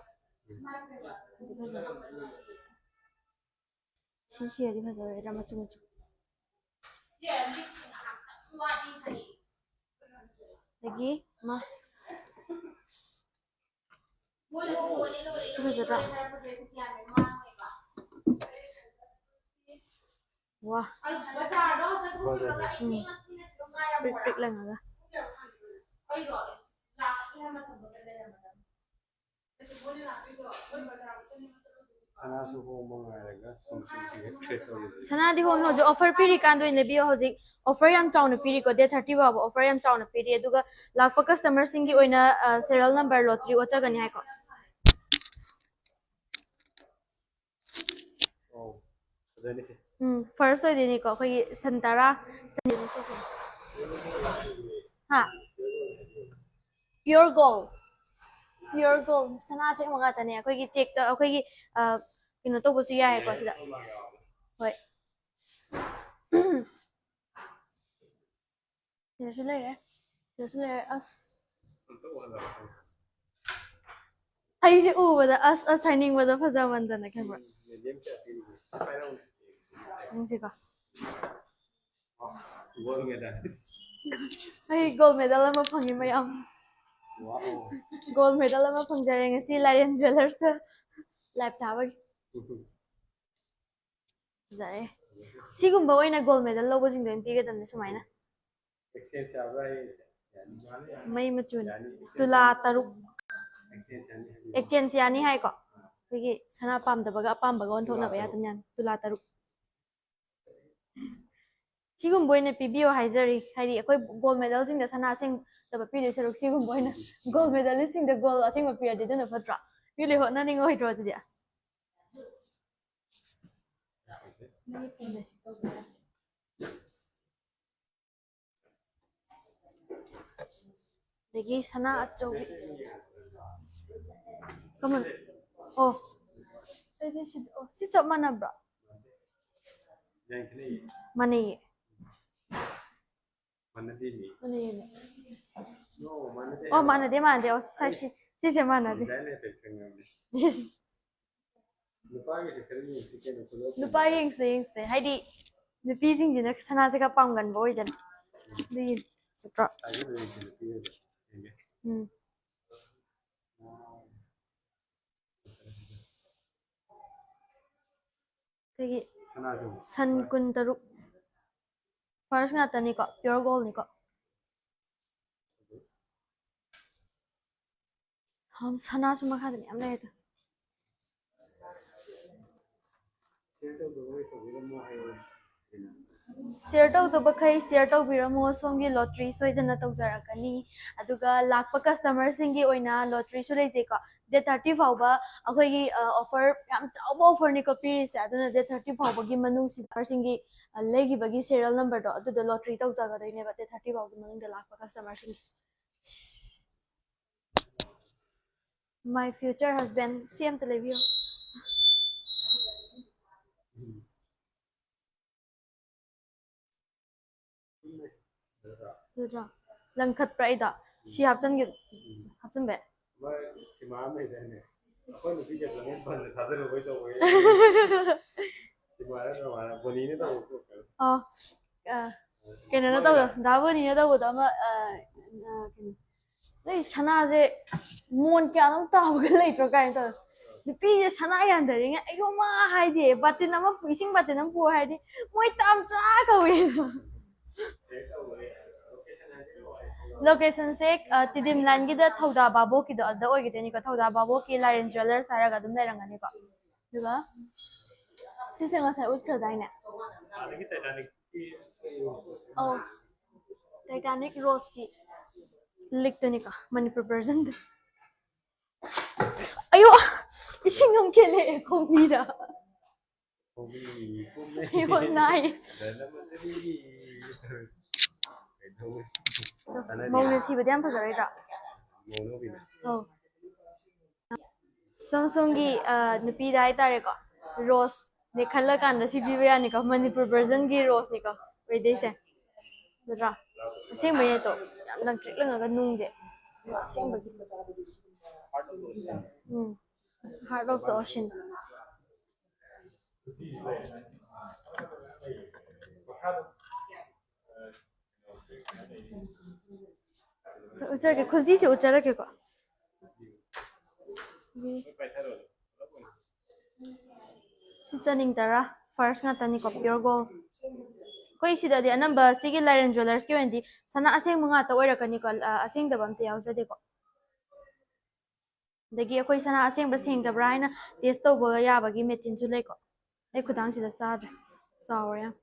พอดีพอจะชี้ดีพอจะเรียรามาจุ่มlagi mah itu sudah wah prik lah nggak ꯁꯅꯥꯁꯨ ꯍꯣꯡꯕ ꯉꯥꯏꯔꯒ ꯁꯨꯝꯁꯨꯝ ꯄꯤꯔꯛꯇ꯭ꯔꯦ ꯇꯧꯔꯤꯁꯦ. ꯁꯅꯥꯗꯤ ꯍꯣꯡꯉꯦ ꯍꯧꯖꯤꯛ offer ꯄꯤꯔꯤꯀꯥꯟꯗ ꯑꯣꯏꯅ ꯂꯩꯕꯤꯌꯣ ꯍꯧꯖꯤꯛ offer ꯌꯥꯝ ꯆꯥꯎꯅ ꯄꯤꯔꯤꯀꯣ ꯗꯦꯠ 30 ꯐꯥꯎꯕ ꯑꯣꯐꯔ ꯌꯥꯝ ꯆꯥꯎꯅ ꯄꯤꯔꯤ ꯑꯗꯨꯒ ꯂꯥꯛꯄ ꯀꯁꯇꯃꯔꯁꯤꯡꯒꯤ ꯑꯣꯏꯅ ꯁꯦꯔꯤꯌꯦꯜ ꯅꯝꯕꯔ ꯂꯣꯇ꯭ꯔꯤ ꯑꯣꯠꯆꯒꯅꯤ ꯍꯥꯏꯀꯣ ꯑꯣ ꯐꯖꯅꯤꯁꯦ. ꯐꯥꯔꯁ ꯑꯣꯏꯗꯣꯏꯅꯤꯀꯣ ꯑꯩꯈꯣꯏꯒꯤ ꯁꯟ ꯇꯔꯥ ꯆꯟꯗꯣꯏꯅꯤ ꯁꯤꯁꯦ ꯍꯥ ꯄꯤꯌꯣꯔ ꯒꯣꯜ ꯄꯤꯌꯣꯔ ꯒꯣꯜ ꯁꯅꯥ ꯑꯁꯦꯡꯕ ꯉꯥꯛꯇꯅꯦ ꯑꯩꯈꯣꯏꯒꯤ ꯆꯦꯛꯇ ꯑꯩꯈꯣꯏꯒꯤ ꯀꯩꯅꯣ ꯇꯧꯕꯁꯨ ꯌꯥꯏꯀꯣ ꯁꯤꯗ ꯍꯣꯏ ꯁꯤꯗꯁꯨ ꯂꯩꯔꯦ ꯁꯤꯗꯁꯨ ꯂꯩꯔꯦ ꯑꯁ ꯑꯩꯁꯦ ꯎꯕꯗ ꯑꯁ ꯍꯥꯏꯅꯤꯡꯕꯗ ꯐꯖꯃꯟꯗꯅ ꯈꯪꯕ꯭ꯔꯥ ꯅꯪꯁꯤꯀꯣ ꯒꯣꯜ ꯃꯦꯗꯥꯂꯤꯁ. ꯑꯩ ꯒꯣꯜ ꯃꯦꯗꯜ ꯑꯃ ꯐꯪꯉꯤ ꯃꯌꯥꯝ ꯒꯣꯜ ꯃꯦꯗꯜ ꯑꯃ ꯐꯪꯖꯔꯦ ꯉꯁꯤ ꯂꯥꯏꯔꯦꯟ ꯖꯨꯋꯦꯂꯔꯁꯇ ꯂꯥꯏꯚ ꯊꯥꯕꯒꯤ ꯐꯖꯔꯦ ꯁꯤꯒꯨꯝꯕ ꯑꯣꯏꯅ ꯒꯣꯜ ꯃꯦꯗꯜ ꯂꯧꯕꯁꯤꯡꯗꯣ ꯑꯣꯏꯅ ꯄꯤꯒꯗꯕꯅꯦ ꯁꯨꯃꯥꯏꯅ ꯑꯦꯛꯁꯆꯦꯟꯖ ꯌꯥꯕ꯭ꯔꯥ ꯃꯩ ꯃꯆꯨꯅꯤ ꯇꯨꯂꯥ 3 ꯑꯦꯛꯆꯦꯟꯖ ꯌꯥꯅꯤ ꯍꯥꯏꯀꯣ ꯑꯩꯈꯣꯏꯒꯤ ꯁꯅꯥ ꯄꯥꯝꯗꯕꯒ ꯑꯄꯥꯝꯕꯒ ꯑꯣꯟꯊꯣꯛꯅꯕ ꯌꯥꯗꯝ ꯌꯥꯅꯤ ꯇꯨꯂꯥ 3 ꯁꯤꯒꯨꯝꯕ ꯑꯣꯏꯅ ꯄꯤꯕꯤꯌꯣ ꯍꯥꯏꯖꯔꯤ ꯍꯥꯏꯗꯤ ꯑꯩꯈꯣꯏ ꯒꯣꯜ ꯃꯦꯗꯜꯁꯤꯡꯗ ꯁꯅꯥ ꯑꯁꯦꯡꯗꯕ ꯄꯤꯗꯣꯏ ꯁꯔꯨꯛ ꯁꯤꯒꯨꯝꯕ ꯑꯣꯏꯅ ꯒꯣꯜ ꯃꯦꯗꯜꯂꯤꯁꯁꯤꯡꯗ ꯒꯣꯜ ꯑꯁꯦꯡꯕ ꯄꯤꯔꯗꯤ ꯑꯗꯨꯅ ꯐꯠꯇ꯭ꯔꯣ ꯄꯤꯂꯤ ꯍꯣꯠꯅꯅꯤꯡꯉꯣꯏꯗ꯭ꯔꯣ ꯑꯗꯨꯗꯤ ꯑꯗꯒꯤ ꯁꯅꯥ ꯑꯆꯧꯕꯤ ꯀꯃꯟ ꯑꯣ ꯑꯩꯗꯤ ꯁꯤ ꯆꯞ ꯃꯥꯟꯅꯕ꯭ꯔꯣ ꯃꯥꯟꯅꯩꯌꯦ ꯃꯥꯟꯅꯩꯌꯦ ꯑꯣ ꯃꯥꯟꯅꯗꯦ ꯑꯣ ꯁꯤꯁꯦ ꯃꯥꯟꯅꯗꯦ ꯅꯨꯄꯥ ꯌꯦꯡꯁꯦ ꯍꯥꯏꯗꯤ ꯅꯨꯄꯤꯁꯤꯡꯁꯤꯅ ꯁꯅꯥꯁꯦ ꯈꯔ ꯄꯥꯝꯒꯟꯕ ꯑꯣꯏꯗꯅ ꯑꯗꯨꯒꯤ ꯆꯠꯇ꯭ꯔꯣ ꯑꯩꯈꯣꯏꯒꯤ ꯁꯟ 13 ꯐꯥꯔꯁ ꯉꯥꯛꯇꯅꯤꯀꯣ ꯄꯤꯌꯣꯔ ꯒꯣꯜꯅꯤꯀꯣ ꯁꯅꯥꯁꯨ ꯃꯈꯥꯗ ꯃꯌꯥꯝ ꯂꯩꯔꯦ ꯁꯤꯌꯔ ꯇꯧꯗꯕꯈꯩ ꯁꯤꯌꯔ ꯇꯧꯕꯤꯔꯝꯃꯣ ꯁꯣꯝꯒꯤ ꯂꯣꯇ꯭ꯔꯤ ꯁꯣꯏꯗꯅ ꯇꯧꯖꯔꯛꯀꯅꯤ ꯑꯗꯨꯒ ꯂꯥꯛꯄ ꯀꯁꯇꯃꯔꯁꯤꯡꯒꯤ ꯑꯣꯏꯅ ꯂꯣꯇ꯭ꯔꯤꯁꯨ ꯂꯩꯖꯩꯀꯣ ꯗꯦꯠ 30 ꯐꯥꯎꯕ ꯑꯩꯈꯣꯏꯒꯤ ꯑꯣꯐꯔ ꯌꯥꯝ ꯆꯥꯎꯕ ꯑꯣꯐꯔꯅꯤꯀꯣ ꯄꯤꯔꯤꯁꯦ ꯑꯗꯨꯅ ꯗꯦꯠ 30 ꯐꯥꯎꯕꯒꯤ ꯃꯅꯨꯡꯁꯤꯗ ꯁꯤꯡꯒꯤ ꯂꯩꯈꯤꯕꯒꯤ ꯁꯦꯔꯤꯌꯦꯜ ꯅꯝꯕꯔꯗꯣ ꯑꯗꯨꯗꯣ ꯂꯣꯇ꯭ꯔꯤ ꯇꯧꯖꯒꯗꯣꯏꯅꯦꯕ ꯗꯦꯠ 30 ꯐꯥꯎꯒꯤ ꯃꯅꯨꯡꯗ ꯂꯥꯛꯄ ꯀꯁꯇꯃꯔꯁꯤꯡ ꯃꯥꯏ ꯐ꯭ꯌꯨꯆꯔ ꯍꯁꯕꯦꯟ ꯁꯤ ꯑꯝꯇ ꯂꯩꯕꯤꯌꯣ ꯑꯗꯨꯗ꯭ꯔꯥ ꯂꯪꯈꯠꯄ꯭ꯔꯥ ꯑꯩꯗꯣ ꯁꯤ ꯍꯥꯞꯆꯤꯟꯕ ꯁꯤꯃꯥ ꯑꯃ ꯂꯩꯗꯥꯏꯅꯦ ꯑꯩꯈꯣꯏ ꯅꯨꯄꯤꯒ ꯂꯝꯖꯦꯜ ꯐꯟꯗ ꯊꯥꯗꯔꯨꯕꯩ ꯇꯧꯕꯩ ꯁꯤꯃꯥꯅ ꯕꯣꯅꯤꯅ ꯇꯧꯕ ꯀꯩꯅꯣꯅ ꯇꯧꯕꯗꯣ ꯗꯥꯕꯣꯅꯤꯅ ꯇꯧꯕꯗꯣ ꯑꯃ ꯅꯣꯏ ꯁꯅꯥꯁꯦ ꯃꯣꯟ ꯀꯌꯥꯅꯣꯝ ꯇꯥꯕꯒ ꯂꯩꯇ꯭ꯔꯣ ꯀꯥꯏꯅ ꯇꯧꯋꯦ ꯅꯨꯄꯤꯁꯦ ꯁꯅꯥ ꯌꯥꯟꯗꯔꯤꯉꯩ ꯑꯩꯌꯣ ꯃꯥ ꯍꯥꯏꯗꯤ ꯕꯥꯇꯤꯟ ꯑꯃ ꯏꯁꯤꯡ ꯕꯥꯇꯤꯟ ꯑꯃ ꯄꯨ ꯍꯥꯏꯔꯗꯤ ꯃꯣꯏ ꯇꯥꯝꯆꯥ ꯀꯧꯋꯦ ꯂꯣꯀꯦꯁꯟꯁꯦ ꯇꯤꯗꯤꯝ ꯂꯥꯏꯟꯒꯤꯗ ꯊꯧꯗꯥ ꯕꯥꯕꯣꯛꯀꯤꯗꯣ ꯑꯗꯨꯗ ꯑꯣꯏꯒꯗꯣꯏꯅꯤꯀꯣ ꯊꯧꯗꯥ ꯕꯥꯕꯣꯛꯀꯤ ꯂꯥꯏꯔꯦꯟ ꯖꯨꯋꯦꯂꯔꯁ ꯍꯥꯏꯔꯒ ꯑꯗꯨꯝ ꯂꯩꯔꯝꯒꯅꯤꯀꯣ ꯑꯗꯨꯒ ꯁꯤꯁꯦ ꯉꯁꯥꯏ ꯎꯠꯈ꯭ꯔꯗꯥꯏꯅꯦ ꯑꯧ ꯇꯥꯏꯇꯥꯅꯤꯛ ꯔꯣꯁꯀꯤ ꯂꯤꯛꯇꯨꯅꯤꯀꯣ ꯃꯅꯤꯄꯨꯔ ꯚꯔꯖꯟꯗ ꯑꯌꯣ ꯏꯁꯤꯡ ꯑꯃ ꯈꯦꯠꯂꯛꯑꯦ ꯈꯣꯡꯕꯤꯗ ꯑꯌꯣ ꯅꯥꯏ ꯃꯧꯅ ꯁꯤꯕꯗꯤ ꯌꯥꯝ ꯐꯖꯔꯣꯏꯗ꯭ꯔꯥ ꯑꯧ ꯁꯣꯝꯒꯤ ꯅꯨꯄꯤꯗ ꯍꯥꯏꯇꯥꯔꯦꯀꯣ ꯔꯣꯁꯅꯦ ꯈꯜꯂꯀꯥꯟꯗ ꯁꯤ ꯄꯤꯕ ꯌꯥꯅꯤꯀꯣ ꯃꯅꯤꯄꯨꯔ ꯚꯔꯖꯟꯒꯤ ꯔꯣꯁꯅꯤꯀꯣ ꯑꯣꯏꯗꯣꯏꯁꯦ ꯅꯠꯇ꯭ꯔꯥ ꯑꯁꯦꯡꯕꯩꯅꯦꯇꯣ ꯌꯥꯝ ꯂꯪꯇ꯭ꯔꯤꯛ ꯂꯪꯉꯒ ꯅꯨꯡꯁꯦ ꯑꯁꯦꯡꯕꯒꯤ ꯍꯥꯔꯠ ꯑꯣꯐ ꯗ ꯑꯣꯁꯤꯟ ꯎꯠꯆꯔꯛꯀꯦ ꯈꯨꯖꯤꯁꯦ ꯎꯠꯆꯔꯛꯀꯦꯀꯣ ꯁꯤ ꯆꯅꯤꯡ ꯇꯔꯥ ꯐꯥꯔꯁ ꯉꯥꯛꯇꯅꯤꯀꯣ ꯄꯤꯌꯣꯔ ꯒꯣꯜ ꯑꯩꯈꯣꯏ ꯁꯤꯗꯗꯤ ꯑꯅꯝꯕ ꯁꯤꯒꯤ ꯂꯥꯏꯔꯦꯟ ꯖꯨꯋꯦꯂꯔꯁꯀꯤ ꯑꯣꯏꯅꯗꯤ ꯁꯅꯥ ꯑꯁꯦꯡꯕ ꯉꯥꯛꯇ ꯑꯣꯏꯔꯛꯀꯅꯤꯀꯣ ꯑꯁꯦꯡꯗꯕ ꯑꯝꯇ ꯌꯥꯎꯖꯗꯦꯀꯣ ꯑꯗꯒꯤ ꯑꯩꯈꯣꯏ ꯁꯅꯥ ꯑꯁꯦꯡꯕ ꯁꯦꯡꯗꯕ꯭ꯔꯥ ꯍꯥꯏꯅ ꯇꯦꯁ ꯇꯧꯕ ꯌꯥꯕꯒꯤ ꯃꯦꯆꯤꯟꯁꯨ ꯂꯩꯀꯣ ꯑꯩ ꯈꯨꯗꯥꯡꯁꯤꯗ ꯆꯥꯗ꯭ꯔꯦ ꯆꯥꯎꯔꯦ ꯌꯥꯝ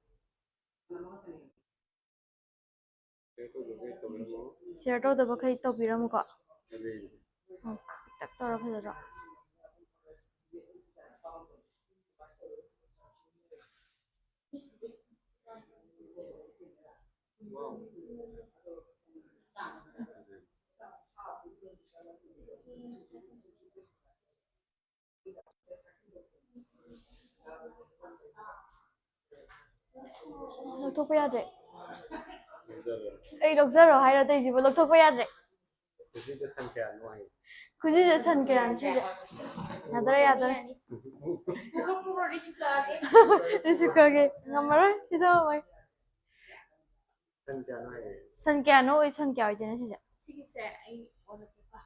ꯁꯤꯌꯔ ꯇꯧꯗꯕꯈꯩ ꯇꯧꯕꯤꯔꯝꯃꯨꯀꯣ ꯇꯛ ꯇꯧꯔ ꯐꯖꯗ꯭ꯔꯣ ꯂꯧꯊꯣꯛꯄ ꯌꯥꯗ꯭ꯔꯦ ꯑꯩ ꯂꯧꯖꯔꯣ ꯍꯥꯏꯔ ꯑꯇꯩꯁꯤꯕꯨ ꯂꯧꯊꯣꯛꯄ ꯌꯥꯗ꯭ꯔꯦ ꯈꯨꯖꯤꯁꯦ ꯁꯟ ꯀꯌꯥꯅꯤ ꯁꯤꯁꯦ ꯌꯥꯗꯔꯦ ꯌꯥꯗꯔꯦ ꯔꯤꯁꯤꯞꯀꯒꯦ ꯉꯝꯃꯔꯣꯏ ꯁꯤꯗ ꯁꯟ ꯀꯌꯥꯅꯣ ꯑꯣꯏ ꯁꯟ ꯀꯌꯥ ꯑꯣꯏꯗꯣꯏꯅꯣ ꯁꯤꯁꯦ ꯁꯤꯒꯤꯁꯦ ꯑꯩ ꯑꯣꯜꯂꯛꯀꯦꯀꯣ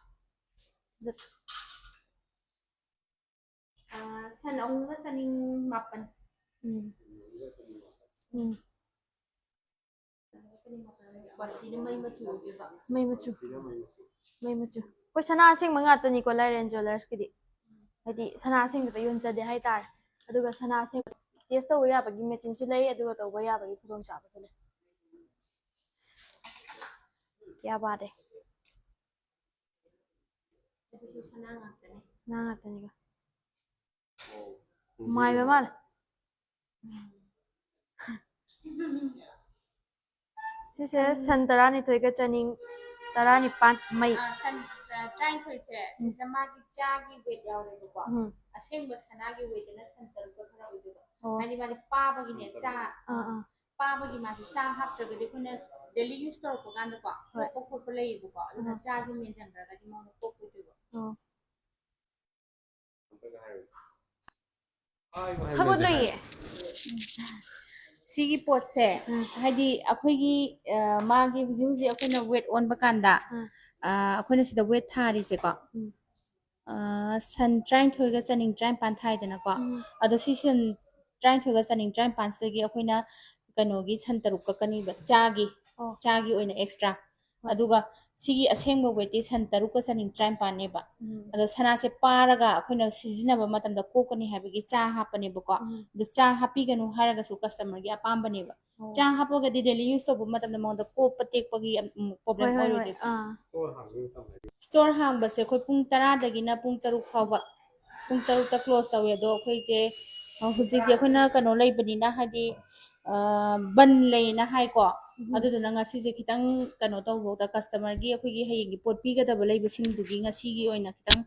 ꯁꯟ ꯑꯍꯨꯝꯒ ꯆꯅꯤꯡ ꯃꯥꯄꯟ ꯃꯩ ꯃꯆꯨ ꯑꯩꯈꯣꯏ ꯁꯅꯥ ꯑꯁꯦꯡꯕ ꯉꯥꯛꯇꯅꯤꯀꯣ ꯂꯥꯏꯔꯦꯟ ꯖ꯭ꯋꯦꯂꯔꯁꯀꯤꯗꯤ ꯍꯥꯏꯗꯤ ꯁꯅꯥ ꯑꯁꯦꯡꯕꯗ ꯌꯣꯟꯖꯗꯦ ꯍꯥꯏꯇꯥꯔꯦ ꯑꯗꯨꯒ ꯁꯅꯥ ꯑꯁꯦꯡꯕ ꯇꯦꯁ ꯇꯧꯕ ꯌꯥꯕꯒꯤ ꯃꯦꯆꯤꯟꯁꯨ ꯂꯩ ꯑꯗꯨꯒ ꯇꯧꯕ ꯌꯥꯕꯒꯤ ꯈꯨꯗꯣꯡꯆꯥꯕꯁꯨ ꯂꯩ ꯀꯌꯥ ꯕꯥꯔꯦ ꯁꯅꯥ ꯉꯥꯛꯇꯅꯤꯒ ꯃꯥꯏꯕ ꯃꯥꯜꯂꯦ ꯁꯤꯁꯦ ꯁꯟ 12ꯒ ꯆꯅꯤꯡ 19 ꯃꯩ ꯁꯟ 23ꯁꯦ ꯁꯤꯗ ꯃꯥꯒꯤ ꯆꯥꯒꯤ ꯋꯦꯠ ꯌꯥꯎꯔꯦꯕꯀꯣ ꯑꯁꯦꯡꯕ ꯁꯅꯥꯒꯤ ꯋꯦꯠꯇꯅ ꯁꯟ 3ꯒ ꯈꯔ ꯑꯣꯏꯗꯣꯏꯕ ꯍꯥꯏꯗꯤ ꯃꯥꯗꯤ ꯄꯥꯕꯒꯤꯅꯦ ꯆꯥ ꯄꯥꯕꯒꯤ ꯃꯥꯗꯤ ꯆꯥ ꯍꯥꯞꯇ꯭ꯔꯒꯗꯤ ꯑꯩꯈꯣꯏꯅ ꯗꯦꯂꯤ ꯌꯨꯁ ꯇꯧꯔꯛꯄ ꯀꯥꯟꯗꯀꯣ ꯄꯣꯛꯄ ꯈꯣꯠꯄ ꯂꯩꯌꯦꯕꯀꯣ ꯑꯗꯨꯅ ꯆꯥꯁꯦ ꯃꯦꯟꯁꯤꯟꯈ꯭ꯔꯒꯗꯤ ꯃꯉꯣꯟꯗ ꯄꯣꯛꯄꯣꯏꯗꯣꯏꯕ ꯁꯒꯠꯂꯣꯏꯌꯦ ꯁꯤꯒꯤ ꯄꯣꯠꯁꯦ ꯍꯥꯏꯗꯤ ꯑꯩꯈꯣꯏꯒꯤ ꯃꯥꯒꯤ ꯍꯧꯖꯤꯛ ꯑꯩꯈꯣꯏꯅ ꯋꯦꯠ ꯑꯣꯟꯕ ꯀꯥꯟꯗ ꯑꯩꯈꯣꯏꯅ ꯁꯤꯗ ꯋꯦꯠ ꯊꯥꯔꯤꯁꯦꯀꯣ ꯁꯟ 23ꯒ ꯆꯅꯤꯡ 19 ꯊꯥꯏꯗꯅꯀꯣ ꯑꯗꯣ ꯁꯤ ꯁꯟ 23ꯒ ꯆꯅꯤꯡ 19ꯁꯤꯗꯒꯤ ꯑꯩꯈꯣꯏꯅ ꯀꯩꯅꯣꯒꯤ ꯁꯟ 3 ꯀꯛꯀꯅꯤꯕ ꯆꯥꯒꯤ ꯑꯣꯏꯅ ꯑꯦꯛꯁꯇ꯭ꯔꯥ ꯑꯗꯨꯒ ꯁꯤꯒꯤ ꯑꯁꯦꯡꯕ ꯋꯦꯠꯇꯤ ꯁꯟ 3ꯒ ꯆꯅꯤꯡ 19ꯅꯦꯕ ꯑꯗꯣ ꯁꯅꯥꯁꯦ ꯄꯥꯔꯒ ꯑꯩꯈꯣꯏꯅ ꯁꯤꯖꯤꯟꯅꯕ ꯃꯇꯝꯗ ꯀꯣꯛꯀꯅꯤ ꯍꯥꯏꯕꯒꯤ ꯆꯥ ꯍꯥꯞꯄꯅꯦꯕꯀꯣ ꯑꯗꯣ ꯆꯥ ꯍꯥꯞꯄꯤꯒꯅꯨ ꯍꯥꯏꯔꯒꯁꯨ ꯀꯁꯇꯃꯔꯒꯤ ꯑꯄꯥꯝꯕꯅꯦꯕ ꯆꯥ ꯍꯥꯞꯄꯒꯗꯤ ꯗꯦꯂꯤ ꯌꯨꯁ ꯇꯧꯕ ꯃꯇꯝꯗ ꯃꯉꯣꯟꯗ ꯀꯣꯞꯄ ꯇꯦꯛꯄꯒꯤ ꯄ꯭ꯔꯣꯕ꯭ꯂꯦꯝ ꯑꯣꯏꯔꯣꯏꯗꯣꯏꯕ ꯁ꯭ꯇꯣꯔ ꯍꯥꯡꯕꯁꯦ ꯑꯩꯈꯣꯏ ꯄꯨꯡ 10ꯗꯒꯤꯅ ꯄꯨꯡ 6 ꯐꯥꯎꯕ ꯄꯨꯡ 6ꯇ ꯀ꯭ꯂꯣꯖ ꯇꯧꯋꯦ ꯑꯗꯣ ꯑꯩꯈꯣꯏꯁꯦ ꯍꯧꯖꯤꯛꯁꯦ ꯑꯩꯈꯣꯏꯅ ꯀꯩꯅꯣ ꯂꯩꯕꯅꯤꯅ ꯍꯥꯏꯗꯤ ꯕꯟ ꯂꯩꯅ ꯍꯥꯏꯀꯣ ꯑꯗꯨꯗꯨꯅ ꯉꯁꯤꯁꯦ ꯈꯤꯇꯪ ꯀꯩꯅꯣ ꯇꯧꯕꯗ ꯀꯁꯇꯃꯔꯒꯤ ꯑꯩꯈꯣꯏꯒꯤ ꯍꯌꯦꯡꯒꯤ ꯄꯣꯠ ꯄꯤꯒꯗꯕ ꯂꯩꯕꯁꯤꯡꯗꯨꯒꯤ ꯉꯁꯤꯒꯤ ꯑꯣꯏꯅ ꯈꯤꯇꯪ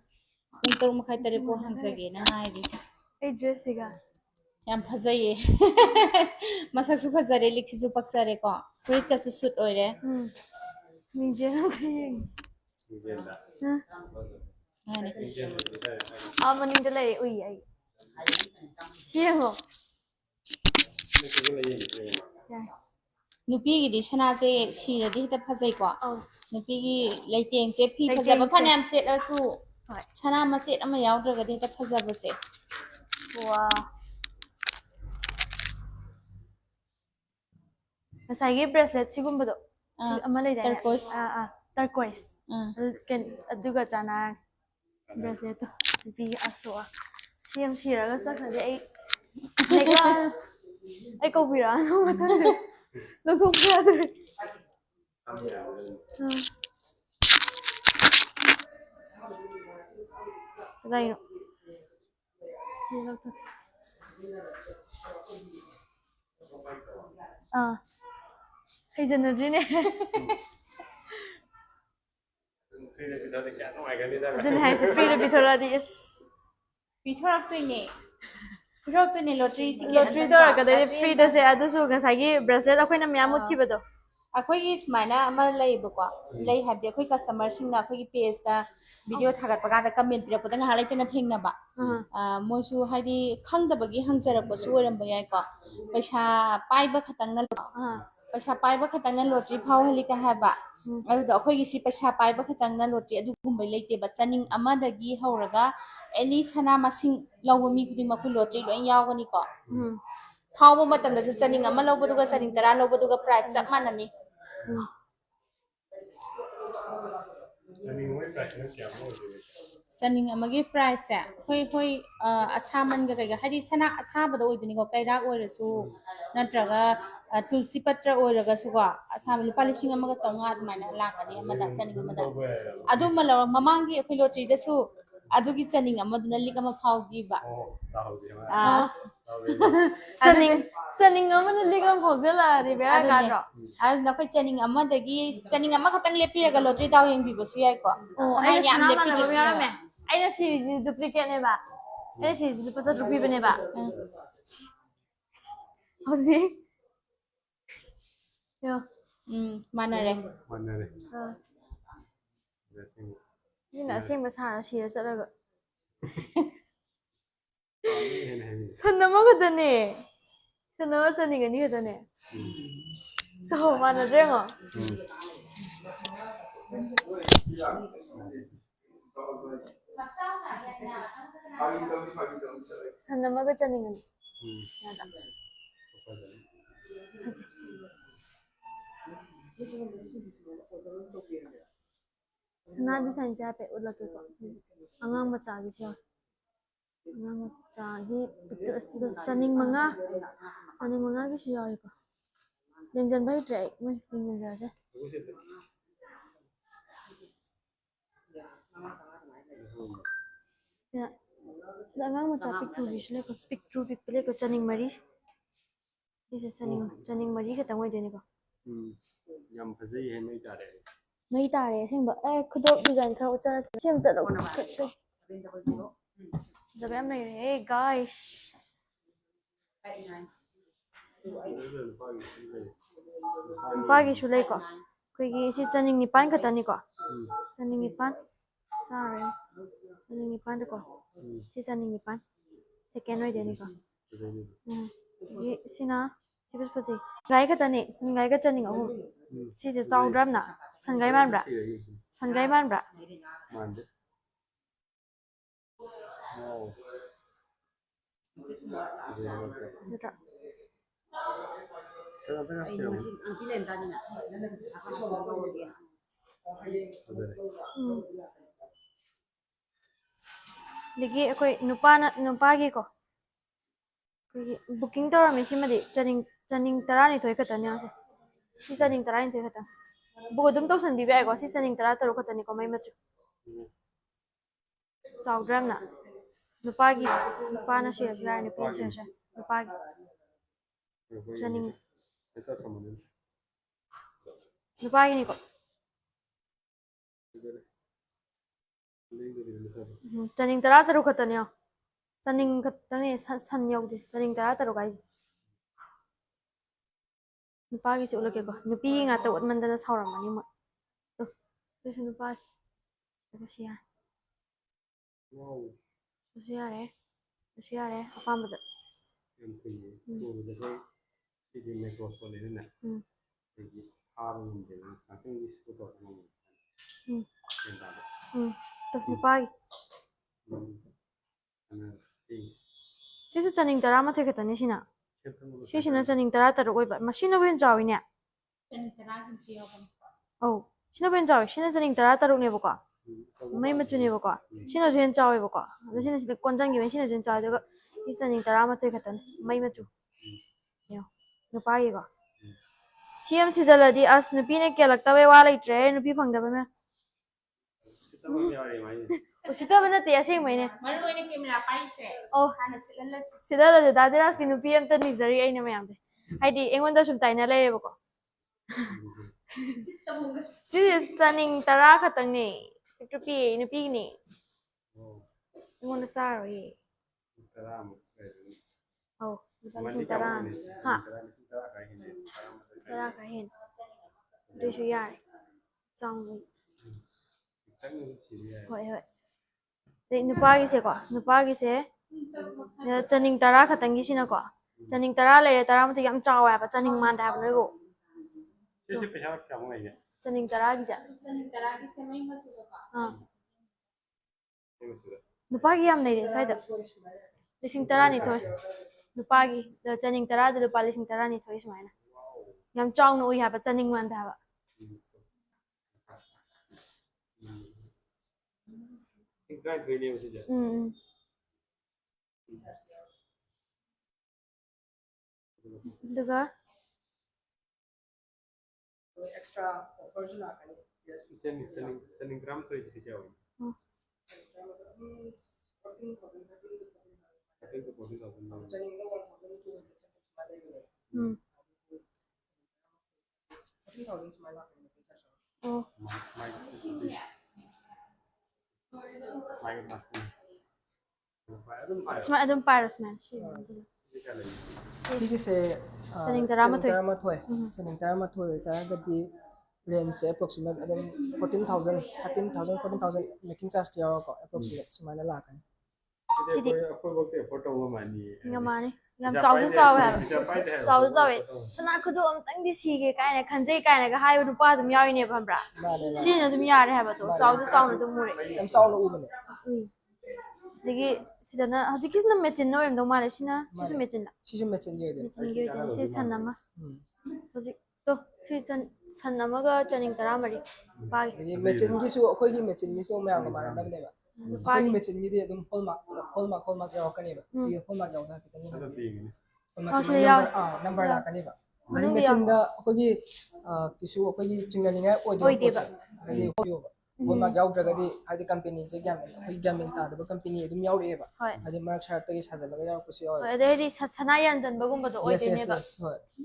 ꯄꯨꯡ 6 ꯃꯈꯥꯏ 7 ꯐꯥꯎ ꯍꯥꯡꯖꯒꯦꯅ ꯉꯥꯏꯔꯤ ꯑꯩ ꯗ꯭ꯔꯦꯁꯁꯤꯒ ꯌꯥꯝ ꯐꯖꯩꯌꯦ ꯃꯁꯛꯁꯨ ꯐꯖꯔꯦ ꯂꯤꯛꯁꯤꯁꯨ ꯄꯛꯆꯔꯦꯀꯣ ꯐꯨꯔꯤꯠꯀꯁꯨ ꯁꯨꯠ ꯑꯣꯏꯔꯦ ꯃꯤꯡꯖꯦꯜ ꯑꯝꯇ ꯌꯦꯡꯒꯦ ꯃꯅꯤꯡꯗ ꯂꯩ ꯎꯏ ꯑꯩ ꯌꯦꯡꯉꯣ ꯅꯨꯄꯤꯒꯤꯗꯤ ꯁꯅꯥꯁꯦ ꯁꯤꯔꯗꯤ ꯍꯦꯛꯇ ꯐꯖꯩꯀꯣ ꯅꯨꯄꯤꯒꯤ ꯂꯩꯇꯦꯡꯁꯦ ꯐꯤ ꯐꯖꯕ ꯐꯅꯌꯥꯝ ꯁꯦꯠꯂꯁꯨ ꯁꯅꯥ ꯃꯆꯦꯠ ꯑꯃ ꯌꯥꯎꯗ꯭ꯔꯒꯗꯤ ꯍꯦꯛꯇ ꯐꯖꯕꯁꯦ ꯉꯁꯥꯏꯒꯤ ꯕ꯭ꯔꯦꯁꯂꯦꯠ ꯁꯤꯒꯨꯝꯕꯗꯣ ꯑꯃ ꯂꯩꯗꯥꯏꯅꯦ ꯇꯔꯀꯣꯏꯁ ꯇꯔꯀꯣꯏꯁ ꯑꯗꯨꯒ ꯆꯥꯟꯅꯔꯅꯤ ꯕ꯭ꯔꯦꯁꯂꯦꯠꯇꯣ ꯅꯨꯄꯤꯒꯤ ꯁꯦꯝ ꯁꯤꯔꯒ ꯆꯠꯈ꯭ꯔꯗꯤ ꯑꯩ ꯑꯩ ꯀꯧꯕꯤꯔꯛꯑꯅꯨ ꯃꯊꯪꯗ ꯂꯧꯊꯣꯛꯄ ꯌꯥꯗ꯭ꯔꯦ ꯀꯗꯥꯏꯅꯣ ꯂꯧꯊꯣꯛꯀꯦ ꯍꯩꯖꯟꯅꯗ꯭ꯔꯤꯅꯦ ꯑꯗꯨꯅꯦ ꯍꯥꯏꯁꯦ ꯐ꯭ꯔꯤꯗ ꯄꯤꯊꯣꯔꯛꯑꯗꯤ ꯏꯁ ꯄꯤꯊꯣꯔꯛꯇꯣꯏꯅꯦ ꯂꯣꯇ꯭ꯔꯤ ꯇꯤꯀꯦꯠ ꯂꯣꯇ꯭ꯔꯤ ꯇꯧꯔꯛꯀꯗꯣꯏꯅꯦ ꯐ꯭ꯔꯤꯗꯁꯦ ꯑꯗꯨꯁꯨ ꯉꯁꯥꯏꯒꯤ ꯕ꯭ꯔꯦꯁꯂꯦꯠ ꯑꯩꯈꯣꯏꯅ ꯃꯌꯥꯝ ꯃꯨꯠꯈꯤꯕꯗꯣ ꯑꯩꯈꯣꯏꯒꯤ ꯁꯨꯃꯥꯏꯅ ꯑꯃ ꯂꯩꯌꯦꯕꯀꯣ ꯂꯩ ꯍꯥꯏꯕꯗꯤ ꯑꯩꯈꯣꯏ ꯀꯁꯇꯃꯔꯁꯤꯡꯅ ꯑꯩꯈꯣꯏꯒꯤ ꯄꯦꯖꯇ ꯚꯤꯗꯤꯑꯣ ꯊꯥꯒꯠꯄ ꯀꯥꯟꯗ ꯀꯃꯦꯟ ꯄꯤꯔꯛꯄꯗ ꯉꯥꯏꯍꯥꯛ ꯂꯩꯇꯅ ꯊꯦꯡꯅꯕ ꯃꯣꯏꯁꯨ ꯍꯥꯏꯗꯤ ꯈꯪꯗꯕꯒꯤ ꯍꯪꯖꯔꯛꯄꯁꯨ ꯑꯣꯏꯔꯝꯕ ꯌꯥꯏꯀꯣ ꯄꯩꯁꯥ पाइबा खतंगना पैसा पाइबा खतंगना लॉटरी फावहली का हैबा अदुदो अखोगी सी पैसा पाइबा खतंगना लॉटरी अदु गुंबै लेतेबा चनिंग अमदगी हौरगा एनी सना मसिंग लौबा मी खुदी मखु लॉटरी लोय यावगनी को फावबा मतमदसु चनिंग अमा लौबदुगा चनिंग 10 लौबदुगा प्राइस चप माननी ꯆꯅꯤꯡ ꯑꯃꯒꯤ ꯄ꯭ꯔꯥꯏꯁꯁꯦ ꯍꯣꯏ ꯑꯁꯥꯃꯟꯒ ꯀꯩꯒ ꯍꯥꯏꯗꯤ ꯁꯅꯥ ꯑꯁꯥꯕꯗ ꯑꯣꯏꯗꯣꯏꯅꯤꯀꯣ ꯀꯩꯔꯥꯛ ꯑꯣꯏꯔꯁꯨ ꯅꯠꯇ꯭ꯔꯒ ꯇꯨꯜꯁꯤ ꯄꯠꯇ꯭ꯔ ꯑꯣꯏꯔꯒꯁꯨꯀꯣ ꯑꯁꯥꯕ ꯂꯨꯄꯥ 1,500 ꯑꯗꯨꯃꯥꯏꯅ ꯂꯥꯛꯀꯅꯤ ꯑꯃꯗ ꯆꯅꯤꯡ ꯑꯃꯗ ꯑꯗꯨꯃ ꯂꯧꯔ ꯃꯃꯥꯡꯒꯤ ꯑꯩꯈꯣꯏ ꯂꯣꯇ꯭ꯔꯤꯗꯁꯨ ꯑꯗꯨꯒꯤ ꯆꯅꯤꯡ ꯑꯃꯗꯨꯅ ꯂꯤꯛ ꯑꯃ ꯐꯥꯎꯈꯤꯕ ꯆꯅꯤꯡ ꯑꯃꯅ ꯂꯤꯛ ꯑꯃ ꯐꯥꯎꯖꯜꯂꯛꯑꯗꯤ ꯕꯦꯔꯥ ꯀꯥꯗ꯭ꯔꯣ ꯑꯗꯨꯅ ꯑꯩꯈꯣꯏ ꯆꯅꯤꯡ ꯑꯃꯈꯛꯇꯪ ꯂꯦꯞꯄꯤꯔꯒ ꯂꯣꯇ꯭ꯔꯤ ꯗꯥꯎ ꯌꯦꯡꯕꯤꯕꯁꯨ ꯌꯥꯏꯀꯣ ꯑꯩꯅ ꯌꯥꯝ ꯁꯅꯥ ꯃꯥꯟꯅꯕ ꯂꯦꯞꯄꯤꯗ꯭ꯔꯁꯨ ꯑꯃ ꯌꯥꯏꯕ ꯌꯥꯎꯔꯝꯃꯦ ꯑꯩꯅ ꯁꯤꯔꯤꯁꯤ ꯗꯨꯄ꯭ꯂꯤꯀꯦꯠꯅꯦꯕ ꯑꯩꯅ ꯁꯤꯔꯤꯁꯤ ꯂꯨꯄꯥ 7 ꯄꯤꯕꯅꯦꯕ ꯍꯧꯖꯤꯛ ꯃꯥꯟꯅꯔꯦ ꯁꯤꯅ ꯑꯁꯦꯡꯕ ꯁꯥꯔ ꯁꯤꯔ ꯆꯠꯂꯒ ꯁꯟ ꯑꯃꯈꯛꯇꯅꯦ ꯁꯟ ꯑꯃ ꯆꯅꯤꯡ 2 ꯈꯛꯇꯅꯦ ꯃꯥꯟꯅꯗ꯭ꯔꯦ ꯌꯦꯡꯉꯣ ꯁꯟ ꯑꯃꯒ ꯆꯅꯤꯡ 2 ꯁꯅꯥ ꯗꯤꯖꯥꯏꯟꯁꯦ ꯍꯥꯏꯐꯦꯠ ꯎꯠꯂꯛꯀꯦꯀꯣ ꯑꯉꯥꯡ ꯃꯆꯥꯒꯤꯁꯨ ꯌꯥꯎꯋꯦ ꯑꯉꯥꯡ ꯃꯆꯥꯒꯤ ꯆꯅꯤꯡ 5ꯒꯤꯁꯨ ꯌꯥꯎꯋꯦꯀꯣ ꯂꯦꯡꯖꯟꯕ ꯍꯩꯇ꯭ꯔꯦ ꯑꯩ ꯃꯣꯏ ꯂꯦꯡꯖꯟꯖꯔꯁꯦ ꯁꯤꯗ ꯑꯉꯥꯡ ꯃꯆꯥ ꯄꯤꯛꯇ꯭ꯔꯨꯒꯤꯁꯨ ꯂꯩꯀꯣ ꯄꯤꯛꯄ ꯂꯩꯀꯣ ꯆꯅꯤꯡ 4 ꯁꯤꯁꯦ ꯆꯅꯤꯡ 4 ꯈꯛꯇꯪ ꯑꯣꯏꯗꯣꯏꯅꯤꯀꯣ ꯌꯥꯝ ꯐꯖꯩ ꯍꯦ ꯃꯩ ꯇꯥꯔꯦ ꯃꯩ ꯇꯥꯔꯦ ꯑꯁꯦꯡꯕ ꯈꯨꯗꯣꯞ ꯗꯤꯖꯥꯏꯟ ꯈꯔ ꯎꯠꯆꯔꯛꯀꯦ ꯁꯤ ꯑꯝꯇ ꯐꯖꯕ ꯌꯥꯝ ꯂꯩꯔꯦ ꯒꯥꯏꯁ ꯅꯨꯄꯥꯒꯤꯁꯨ ꯂꯩꯀꯣ ꯑꯩꯈꯣꯏꯒꯤ ꯁꯤ ꯆꯅꯤꯡ 9 ꯈꯛꯇꯅꯤꯀꯣ ꯆꯅꯤꯡ 9 ꯆꯥꯔꯦ ꯆꯅꯤꯡ 9ꯗꯀꯣ ꯁꯤ ꯆꯅꯤꯡ 9 ꯁꯦꯀꯦꯟ ꯑꯣꯏꯗꯣꯏꯅꯤꯀꯣ ꯁꯤꯅ ꯁꯤꯕꯨꯁꯨ ꯐꯖꯩ ꯁꯟꯒꯥꯏ ꯈꯛꯇꯅꯦ ꯁꯟꯒꯥꯏꯒ ꯆꯅꯤꯡ 3 ꯁꯤꯁꯦ ꯆꯥꯎꯗ꯭ꯔꯝꯅ ꯁꯟꯒꯥꯏ ꯃꯥꯟꯕ꯭ꯔꯥ ꯃꯥꯟꯗꯦ ꯅꯠꯇ꯭ꯔꯥ ꯑꯗꯒꯤ ꯑꯩꯈꯣই ꯅꯨꯄꯥꯒꯤꯀꯣ ꯑꯩꯈꯣꯏꯒꯤ ꯕꯨꯛꯀꯤꯡ ꯇꯧꯔꯝꯃꯤ ꯁꯤꯃꯗꯤ ꯆꯅꯤꯡ 12 ꯈꯛꯇꯅꯦ ꯌꯥꯎꯁꯦ ꯁꯤ ꯆꯅꯤꯡ 12 ꯈꯛꯇꯪ ꯕꯨꯛ ꯑꯗꯨꯝ ꯇꯧꯁꯟꯕꯤꯕ ꯌꯥꯏꯀꯣ ꯁꯤ ꯆꯅꯤꯡ 13 ꯈꯛꯇꯅꯤꯀꯣ ꯃꯩ ꯃꯆꯨ ꯆꯥꯎꯗ꯭ꯔꯝꯅ ꯅꯨꯄꯥꯅ ꯁꯤꯔꯁꯨ ꯌꯥꯔꯦ ꯅꯨꯄꯤꯅ ꯁꯤꯔꯁꯨ ꯌꯥꯔꯦ ꯅꯨꯄꯥꯒꯤ ꯆꯅꯤꯡ ꯅꯨꯄꯥꯒꯤꯅꯤꯀꯣ ꯆꯅꯤꯡ 13 ꯈꯛꯇꯅꯦ ꯆꯅꯤꯡ ꯈꯛꯇꯅꯦ ꯁꯟ ꯌꯧꯗꯦ ꯆꯅꯤꯡ 13 ꯍꯥꯏꯁꯦ ꯅꯨꯄꯥꯒꯤꯁꯦ ꯎꯠꯂꯛꯀꯦꯀꯣ ꯅꯨꯄꯤꯒꯤ ꯉꯥꯛꯇ ꯎꯠꯃꯟꯗꯅ ꯁꯥꯎꯔꯝꯃꯅꯤ ꯃꯣꯏ ꯑꯗꯨꯁꯨ ꯅꯨꯄꯥꯒꯤ ꯑꯗꯨꯁꯨ ꯌꯥꯔꯦ ꯑꯗꯨꯁꯨ ꯌꯥꯔꯦ ꯑꯄꯥꯝꯕꯗ ꯌꯥꯝ ꯐꯩꯌꯦ ꯎꯕꯗ ꯁꯤꯗꯤ ꯃꯦꯀ꯭ꯔꯣꯁ ꯑꯣꯏꯔꯦꯅ ꯑꯩꯈꯣꯏꯒꯤ ꯐꯥꯕ ꯉꯝꯗꯦꯅ ꯉꯥꯛꯇꯪꯗꯤ ꯁꯤꯄꯣꯠ ꯇꯧꯔꯛꯀꯅꯤ ꯅꯨꯄꯥꯒꯤ ꯁꯤꯁꯨ ꯆꯅꯤꯡ 13 ꯈꯛꯇꯅꯤ ꯁꯤꯁꯤꯅ ꯆꯅꯤꯡ 13 ꯑꯣꯏꯕ ꯃꯁꯤꯅꯕꯨ ꯍꯦꯟꯅ ꯆꯥꯎꯋꯤꯅꯦ ꯁꯤꯅꯕꯨ ꯍꯦꯟꯅ ꯆꯥꯎꯋꯤ ꯁꯤꯅ ꯆꯅꯤꯡ 13ꯅꯦꯕꯀꯣ ꯃꯩ ꯃꯆꯨꯅꯦꯕꯀꯣ ꯁꯤꯅꯁꯨ ꯍꯦꯟꯅ ꯆꯥꯎꯋꯦꯕꯀꯣ ꯑꯗꯣ ꯁꯤꯗ ꯀꯣꯟꯁꯤꯟꯈꯤꯕꯅꯤ ꯁꯤꯅꯁꯨ ꯍꯦꯟꯅ ꯆꯥꯎꯋꯦ ꯑꯗꯨꯒ ꯁꯤ ꯆꯅꯤꯡ 13 ꯈꯛꯇꯅꯤ ꯃꯩ ꯃꯆꯨ ꯅꯨꯄꯥꯒꯤꯀꯣ ꯁꯤ ꯑꯃ ꯁꯤꯖꯜꯂꯗꯤ ꯑꯁ ꯅꯨꯄꯤꯅ ꯀꯦꯜꯂꯛꯇꯕꯩ ꯋꯥ ꯂꯩꯇ꯭ꯔꯦ ꯅꯨꯄꯤ ꯐꯪꯗꯕꯅ ꯎꯁꯤꯠꯇꯕ ꯅꯠꯇꯦ ꯑꯁꯦꯡꯕꯩꯅꯦ ꯃꯔꯨꯑꯣꯏꯅ ꯀꯦꯃꯦꯔꯥ ꯄꯥꯏꯔꯤꯁꯦ ꯍꯥꯟꯅ ꯁꯤꯠꯍꯜꯂꯁꯤ ꯁꯤꯗꯜꯂꯁꯦ ꯗꯥ ꯙꯤꯔꯥꯖꯀꯤ ꯅꯨꯄꯤ ꯑꯝꯇ ꯅꯤꯖꯔꯤ ꯑꯩꯅ ꯃꯌꯥꯝꯁꯦ ꯍꯥꯏꯗꯤ ꯑꯩꯉꯣꯟꯗ ꯁꯨꯝ ꯇꯥꯏꯅ ꯂꯩꯔꯦꯕꯀꯣ ꯁꯤꯁꯦ ꯆꯅꯤꯡ 10 ꯈꯛꯇꯪꯅꯦ ꯄꯤꯛꯇ꯭ꯔꯨ ꯅꯨꯄꯤꯒꯤꯅꯦ ꯑꯩꯉꯣꯟꯗ ꯆꯥꯔꯣꯏꯌꯦ 10 ꯂꯨꯄꯥ 10,000 ꯍꯥ 10 ꯈꯔ ꯍꯦꯟꯅ ꯑꯗꯨꯏꯁꯨ ꯌꯥꯔꯦ ꯆꯥꯎꯅ ꯍꯣꯏ ꯑꯗꯩ ꯅꯨꯄꯥꯒꯤꯁꯦ ꯆꯅꯤꯡ 10 ꯈꯛꯇꯪꯒꯤꯁꯤꯅꯀꯣ ꯆꯅꯤꯡ 10 ꯂꯩꯔꯦ 13 ꯌꯥꯝ ꯆꯥꯎꯋꯦ ꯍꯥꯏꯕ ꯆꯅꯤꯡ ꯃꯥꯟꯗꯦ ꯍꯥꯏꯕ ꯅꯣꯏꯕꯨ ꯁꯤꯁꯦ ꯄꯩꯁꯥ ꯀꯌꯥꯃꯨꯛ ꯂꯩꯒꯦ ꯆꯅꯤꯡ 10ꯒꯤꯁꯦ ꯃꯩ ꯃꯆꯨꯗꯀꯣ ꯅꯨꯄꯥꯒꯤ ꯌꯥꯝ ꯂꯩꯔꯦ ꯁ꯭ꯋꯥꯏꯗ 12,000 ꯅꯨꯄꯥꯒꯤ ꯆꯅꯤꯡ 10ꯗ ꯂꯨꯄꯥ 12,000 ꯁꯨꯃꯥꯏꯅ ꯌꯥꯝ ꯆꯥꯎꯅ ꯎꯏ ꯍꯥꯏꯕ ꯆꯅꯤꯡ ꯃꯥꯟꯗꯦ ꯍꯥꯏꯕ ได้เคยเรียนสิจ๊ะ ดูก็ extra offers na kani yes เซนิงกรัมเคยสิเจ้า 14,000 I think the 40,000 janing the 1,200 14,000 smile kani oh my god cuma adum paras man sige se Janing Taramathoy. Janing Taramathoy taragadi range se approximate adum 14,000 13,000 14,000 making charge kya ko approximate smile la kani Sidi akwai bakte photo ma ni ngamani yam chawdu chaw ha chawdu chaw sana khudu am tang di si ge kai na khanjai kai na ga hai bu pa dum yawi ne pham bra si na dum yare ha ba to chawdu chaw na dum mure am saw no ubane digi sidana haji kisna mechin no em dong male sina sisu mechin da sisu mechin ye de mechin ge de si sanama haji to si sanama ga chaning taramari pa ye mechin gi su khoi gi mechin gi su ma ga ma da ba pa khoi mechin gi de dum hallmark ya kani ba si hallmark ya da kitani ada tinggi number la kani ba ani mechin da khoi gi kisu khoi gi chingna ni ga audio ani hallmark ya da ga di company se gam khoi gam ta da company dum yaw re ba ani ma cha ta gi sa da ga ya ku si oi de di sanayan jan bagum ba do oi de ne ba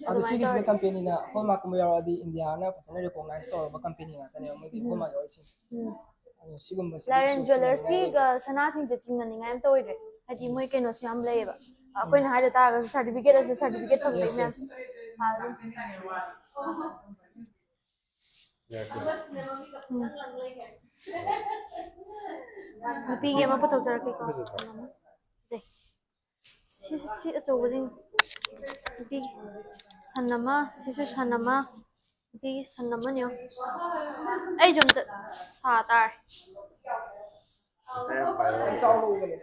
adu si gi company na hallmark mu ya di india na fasana recognize to ba company na tane mo di hallmark ya si sigumba Laren Jewelers ki ga sana sing se chingna ni ngam toy re hadi moi ke no syam le ba akoi na haida ta ga certificate as certificate phang le mya ha pi ge ma photo jar ke ko de si acho jing pi sanama si sanama pi sanama nyo ai jom ta sa tar saya bayar chaw no ubane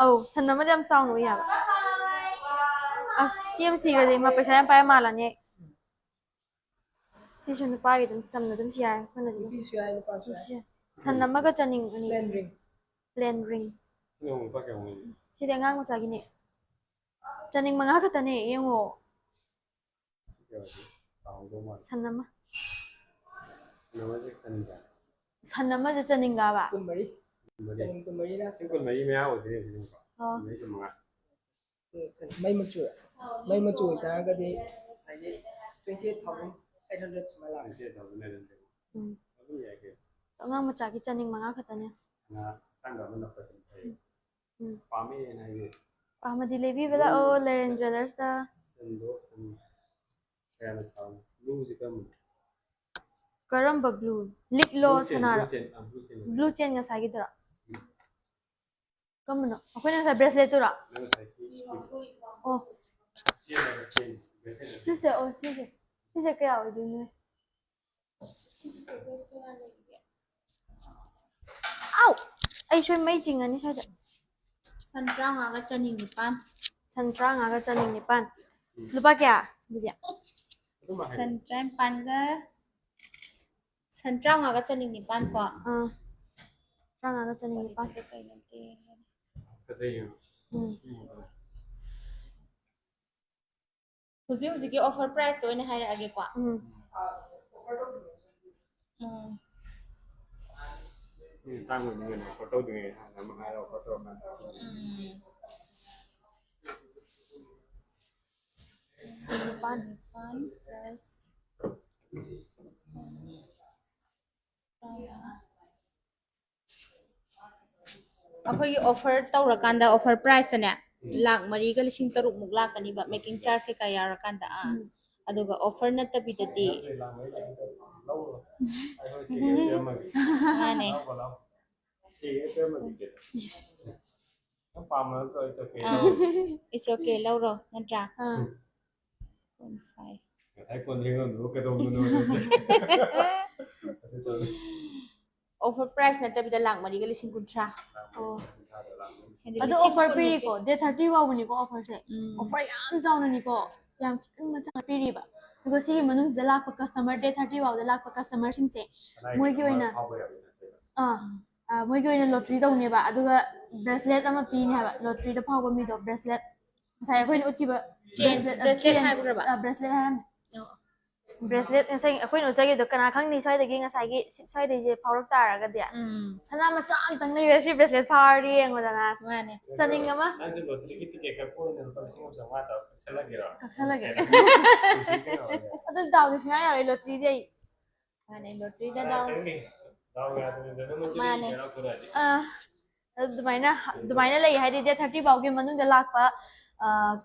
oh sanama jam chaw no ya a CMC ga de ma paisa pa ma la ne si shun pa ge dum sam na dum sia ko na pi su ya ni pa su sanama ga chaning ani ring plan ring ini mau pakai mau ini si de ngang ma cha gi ne chaning ma nga ka ta ne yengo tahu dong mas sanama namanya sih senin kan sanama ja chaning ga ba kun mari janing kun mari na singkul mai mea udah sini pak oh mai cuma mai machu ta ga de sai 28,800 smile la nanti tahu nih nanti aku ya ke to ngang ma cha gi chaning ma nga ka ta ne nah sangga mana pesen pami na ini ahmadi levi bela o Laren Jewelers da sendo kayak tahu lu sih kamu karamba blue liklo sanara blue chain blue chain nga sagi dra kamno akoi na sa bracelet tura lalu saya sih oh chain sise oh sise kaya o din ne au ai shoi mai jing ani sa san trang aga chaning ni pan santra nga ga chaning ni pan lupa kya biya itu mah san trang pan ga san trang aga chaning ni pan ko trang nga ga chaning ni pan kai nan te kesini huzi ki offer price to ne haira age ko ini tanggung dengan foto dengan nama ada foto kan pan pan plus ꯑꯩꯈꯣꯏꯒꯤ offer ꯇꯧꯔꯀꯥꯟꯗ offer ꯄ꯭ꯔꯥꯏꯁꯇꯅꯦ ꯂꯥꯛ ꯃꯔꯤꯒ ꯂꯤꯁꯤꯡ ꯇꯔꯨꯛꯃꯨꯛ ꯂꯥꯛꯀꯅꯤꯕ making charge ꯀꯩꯀꯥ ꯌꯥꯎꯔꯀꯥꯟꯗ ꯑꯗꯨꯒ offer ꯅꯠꯇꯕꯤꯗꯗꯤ ꯃꯥꯅꯦ it's okay ꯂꯧꯔꯣ ꯅꯠꯇ꯭ꯔꯥ 0.5 saya pun dengan dulu ketemu offer price ꯅꯠꯇꯕꯤꯗ ꯂꯥꯛ ꯃꯔꯤꯒ ꯂꯤꯁꯤꯡ ꯀꯨꯟꯊ꯭ꯔꯥ ꯑꯗꯣ ꯑꯣꯐꯔ ꯄꯤꯔꯤꯀꯣ ꯗꯦꯠ 30 ꯐꯥꯎꯕꯅꯤꯀꯣ ꯑꯣꯐꯔꯁꯦ ꯑꯣꯐꯔ ꯌꯥꯝ ꯆꯥꯎꯅꯅꯤꯀꯣ ꯌꯥꯝ ꯈꯤꯇꯪ ꯃꯆꯥ ꯄꯤꯔꯤꯕ ꯑꯗꯨꯒ ꯁꯤꯒꯤ ꯃꯅꯨꯡꯁꯤꯗ ꯂꯥꯛꯄ ꯀꯁꯇꯃꯔ ꯗꯦꯠ 30 ꯐꯥꯎꯗ ꯂꯥꯛꯄ ꯀꯁꯇꯃꯔꯁꯤꯡꯁꯦ ꯃꯣꯏꯒꯤ ꯑꯣꯏꯅ ꯃꯣꯏꯒꯤ ꯑꯣꯏꯅ ꯂꯣꯇ꯭ꯔꯤ ꯇꯧꯅꯦꯕ ꯑꯗꯨꯒ ꯕ꯭ꯔꯦꯁꯂꯦꯠ ꯑꯃ ꯄꯤꯅꯤ ꯍꯥꯏꯕ ꯂꯣꯇ꯭ꯔꯤꯗ ꯐꯥꯎꯕ ꯃꯤꯗꯣ ꯕ꯭ꯔꯦꯁꯂꯦꯠ ꯉꯁꯥꯏ ꯑꯩꯈꯣꯏꯅ ꯎꯠꯈꯤꯕ bracelet ꯍꯥꯏꯕ꯭ꯔꯕ? ꯕ꯭ꯔꯦꯁꯂꯦꯠ ꯍꯥꯏꯔꯝꯃꯦ ब्रेसलेट ꯉꯁꯥꯏ ꯑꯩꯈꯣꯏꯅ ꯎꯠꯆꯒꯦꯗꯣ ꯀꯅꯥ ꯈꯪꯅꯤ ꯁ꯭ꯋꯥꯏꯗꯒꯤ ꯉꯁꯥꯏꯒꯤ ꯁ꯭ꯋꯥꯏꯗꯒꯤꯁꯦ ꯐꯥꯎꯔꯛ ꯇꯥꯔꯒꯗꯤ ꯁꯅꯥ ꯃꯆꯥ ꯑꯝꯇꯪ ꯂꯩꯔ ꯁꯤ ब्रेसलेट ꯐꯥꯎꯔꯗꯤ ꯌꯦꯡꯉꯣꯗꯅ ꯃꯥꯅꯦ ꯆꯅꯤꯡ ꯑꯃ ꯅꯪꯁꯨ ꯂꯣꯇꯔꯤꯒꯤ ꯇꯤꯀꯦꯠ ꯀꯛꯄ ꯑꯣꯏꯅ ꯂꯨꯄꯥ 1,500 ꯇꯧꯔ ꯀꯛꯁꯜꯂꯒꯦꯔꯣ? ꯀꯛꯁꯜꯂꯒꯦ ꯄꯨꯟꯁꯤ ꯀꯩꯅꯣ ꯑꯗꯨ ꯗꯥꯎꯗꯤ ꯁꯨꯡꯌꯥ ꯌꯥꯔꯣꯏ ꯂꯣꯇ꯭ꯔꯤꯗꯤ ꯑꯩ ꯃꯥꯅꯦ ꯂꯣꯇ꯭ꯔꯤꯗ ꯗꯥꯎ ꯗꯥꯎ ꯌꯥꯗꯕꯤꯗ ꯅꯪ ꯃꯥꯅꯦ. ꯀꯩꯅꯣ ꯊꯣꯔꯛꯑꯗꯤ ꯑꯗꯨꯃꯥꯏꯅ ꯂꯩ ꯍꯥꯏꯗꯤ ꯗꯦꯠ 30 ꯐꯥꯎꯒꯤ ꯃꯅꯨꯡꯗ ꯂꯥꯛꯄ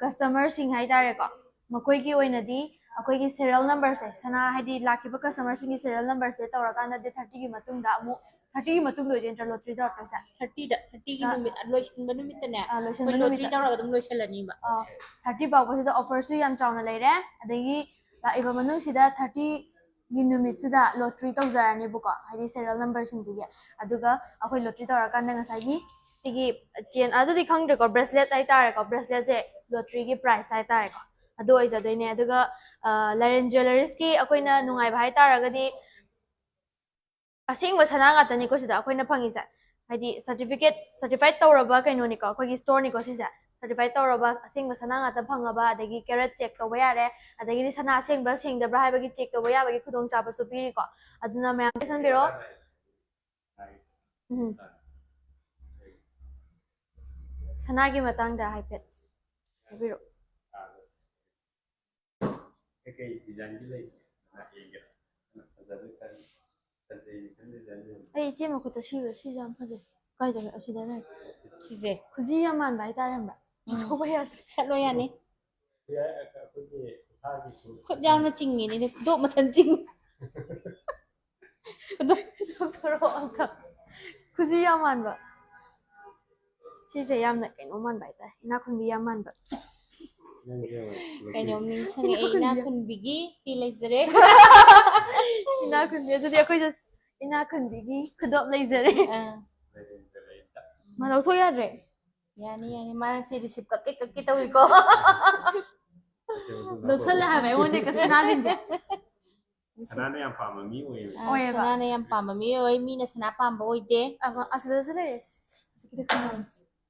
ꯀꯁꯇꯃꯔꯁꯤꯡ ꯍꯥꯏꯇꯥꯔꯦꯀꯣ ꯃꯈꯣꯏꯒꯤ ꯑꯣꯏꯅꯗꯤ ꯑꯩꯈꯣꯏꯒꯤ ꯁꯦꯔꯤꯌꯦꯜ ꯅꯝꯕꯔꯁꯦ ꯁꯅꯥ ꯍꯥꯏꯗꯤ ꯂꯥꯛꯈꯤꯕ ꯀꯁꯇꯃꯔꯁꯤꯡꯒꯤ ꯁꯦꯔꯤꯌꯦꯜ ꯅꯝꯕꯔꯁꯦ ꯇꯧꯔꯀꯥꯟꯗ ꯗꯦꯠ 30ꯒꯤ ꯃꯇꯨꯡꯗ ꯑꯃꯨꯛ 30ꯒꯤ ꯃꯇꯨꯡꯗ ꯑꯣꯏꯗꯣꯏ ꯅꯠꯇ꯭ꯔꯥ ꯂꯣꯇ꯭ꯔꯤ ꯇꯧꯔꯛꯇꯣꯏꯁꯦ 30ꯒꯤ ꯅꯨꯃꯤꯠ ꯂꯣꯏꯁꯤꯟꯕ ꯅꯨꯃꯤꯠꯇꯅꯦ ꯂꯣꯏꯁꯤꯟꯕ ꯑꯩꯈꯣꯏ ꯂꯣꯇ꯭ꯔꯤ ꯅꯨꯃꯤꯠꯇ ꯇꯧꯔꯒ ꯑꯗꯨꯝ ꯂꯣꯏꯁꯤꯜꯂꯅꯤꯕ 30 ꯐꯥꯎꯕꯁꯤꯗ ꯑꯣꯐꯔꯁꯨ ꯌꯥꯝ ꯆꯥꯎꯅ ꯂꯩꯔꯦ ꯑꯗꯒꯤ ꯂꯥꯛꯏꯕ ꯃꯅꯨꯡꯁꯤꯗ 30ꯒꯤ ꯅꯨꯃꯤꯠꯁꯤꯗ ꯂꯣꯇ꯭ꯔꯤ ꯇꯧꯖꯔꯅꯦꯕꯀꯣ ꯍꯥꯏꯗꯤ ꯁꯦꯔꯤꯌꯦꯜ ꯅꯝꯕꯔꯁꯤꯡꯗꯨꯒꯤ ꯑꯗꯨꯒ ꯑꯩꯈꯣꯏ ꯂꯣꯇ꯭ꯔꯤ ꯇꯧꯔꯀꯥꯟꯗ ꯉꯁꯥꯏꯒꯤ ꯁꯤꯒꯤ ꯆꯦꯟ ꯑꯗꯨꯗꯤ ꯈꯪꯗ꯭ꯔꯦꯀꯣ ꯕ꯭ꯔꯦꯁꯂꯦꯠ ꯍꯥꯏꯇꯥꯔꯦꯀꯣ ꯕ꯭ꯔꯦꯁꯂꯦꯠꯁꯦ ꯂꯣꯇ꯭ꯔꯤꯒꯤ ꯄ꯭ꯔꯥꯏꯁ ꯍꯥꯏꯇꯥꯔꯦꯀꯣ ꯑꯗꯨ ꯑꯣꯏꯖꯗꯣꯏꯅꯦ ꯑꯗꯨꯒ ꯂꯥꯏꯔꯦꯟ ꯖꯨꯋꯦꯂꯔꯤꯁꯀꯤ ꯑꯩꯈꯣꯏꯅ ꯅꯨꯡꯉꯥꯏꯕ ꯍꯥꯏꯇꯥꯔꯒꯗꯤ ꯑꯁꯦꯡꯕ ꯁꯅꯥ ꯉꯥꯛꯇꯅꯤꯀꯣ ꯁꯤꯗ ꯑꯩꯈꯣꯏꯅ ꯐꯪꯉꯤꯁꯦ ꯍꯥꯏꯗꯤ ꯁꯔꯇꯤꯐꯥꯏꯠ ꯇꯧꯔꯕ ꯀꯩꯅꯣꯅꯤꯀꯣ ꯑꯩꯈꯣꯏꯒꯤ ꯁ꯭ꯇꯣꯔꯅꯤꯀꯣ ꯁꯤꯁꯦ ꯁꯔꯇꯤꯐꯥꯏꯠ ꯇꯧꯔꯕ ꯑꯁꯦꯡꯕ ꯁꯅꯥ ꯉꯥꯛꯇ ꯐꯪꯉꯕ ꯑꯗꯒꯤ ꯀꯦꯔꯦꯠ ꯆꯦꯛ ꯇꯧꯕ ꯌꯥꯔꯦ ꯑꯗꯒꯤꯗꯤ ꯁꯅꯥ ꯑꯁꯦꯡꯕ꯭ꯔꯥ ꯁꯦꯡꯗꯕ꯭ꯔꯥ ꯍꯥꯏꯕꯒꯤ ꯆꯦꯛ ꯇꯧꯕ ꯌꯥꯕꯒꯤ ꯈꯨꯗꯣꯡꯆꯥꯕꯁꯨ ꯄꯤꯔꯤꯀꯣ ꯑꯗꯨꯅ ꯃꯌꯥꯝ ꯈꯟꯕꯤꯔꯣ ꯁꯅꯥꯒꯤ ꯃꯇꯥꯡꯗ ꯍꯥꯏꯐꯦꯠ ꯍꯥꯏꯕꯤꯔꯛꯑꯣ ꯀꯩꯀꯩ ꯗꯤꯖꯥꯏꯟꯒꯤ ꯂꯩ ꯌꯦꯡꯒꯦꯔꯥ ꯐꯖꯕ ꯈꯔ ꯐꯖꯩ ꯗꯤꯖꯥꯏꯟ ꯑꯩ ꯏꯆꯦ ꯃꯈꯨꯠꯇ ꯁꯤꯁꯨ ꯌꯥꯝ ꯐꯖꯩ ꯀꯥꯏꯗ ꯑꯁꯤꯗ ꯂꯩ ꯁꯤꯁꯦ ꯈꯨꯖꯤ ꯌꯥꯝ ꯃꯥꯟꯕ ꯍꯥꯏꯇꯥꯔꯦ ꯈꯪꯕ꯭ꯔꯥ ꯂꯧꯊꯣꯛꯄ ꯌꯥꯗ꯭ꯔꯦ ꯁꯠꯂꯣ ꯌꯥꯅꯤ ꯑꯩꯈꯣꯏꯒꯤ ꯏꯁꯥꯒꯤ ꯈꯨꯠ ꯌꯥꯎꯅ ꯆꯤꯡꯉꯤꯅꯤꯅꯦ ꯈꯨꯗꯣꯞ ꯃꯊꯟ ꯆꯤꯡ ꯂꯧꯊꯣꯔꯛꯑꯣ ꯑꯝꯇ ꯈꯨꯖꯤ ꯌꯥꯝ ꯃꯥꯟꯕ ꯁꯤꯁꯦ ꯌꯥꯝꯅ ꯀꯩꯅꯣ ꯃꯥꯟꯕ ꯍꯥꯏꯇꯥꯔꯦ ꯏꯅꯥꯈꯨꯟꯕꯤ ꯌꯥꯝ ꯃꯥꯟꯕ ꯀꯩꯅꯣꯝ ꯅꯤꯡꯁꯤꯡꯉꯛꯑꯦ ꯏꯅꯥꯈꯨꯟꯕꯤꯒꯤ ꯐꯤ ꯂꯩꯖꯔꯦ ꯏꯅꯥꯈꯨꯟꯕꯤ ꯑꯗꯨꯗꯤ ꯑꯩꯈꯣꯏꯁꯨ ꯏꯅꯥꯈꯨꯟꯕꯤꯒꯤ ꯈꯨꯗꯣꯞ ꯂꯩꯖꯔꯦ ꯃꯥ ꯂꯧꯊꯣꯛ ꯌꯥꯗ꯭ꯔꯦ ꯌꯥꯅꯤ ꯌꯥꯅꯤ ꯃꯥꯁꯦ ꯔꯤꯁꯤꯞ ꯀꯛꯀꯦ ꯇꯧꯏꯀꯣ ꯂꯧꯁꯜꯂꯦ ꯍꯥꯏꯕ ꯑꯩꯉꯣꯟꯗ ꯁꯅꯥꯁꯤꯡꯁꯦ ꯁꯅꯥꯅ ꯌꯥꯝ ꯄꯥꯝꯕ ꯃꯤ ꯑꯣꯏꯌꯦꯕ ꯑꯣꯏꯌꯦꯕ ꯁꯅꯥꯅ ꯌꯥꯝ ꯄꯥꯝꯕ ꯃꯤ ꯑꯣꯏ ꯃꯤꯅ ꯁꯅꯥ ꯄꯥꯝꯕ ꯑꯣꯏꯗꯦ ꯑꯁꯤꯗꯁꯨ ꯂꯩꯔꯦ ꯍꯧꯖꯤꯛꯀꯤꯗ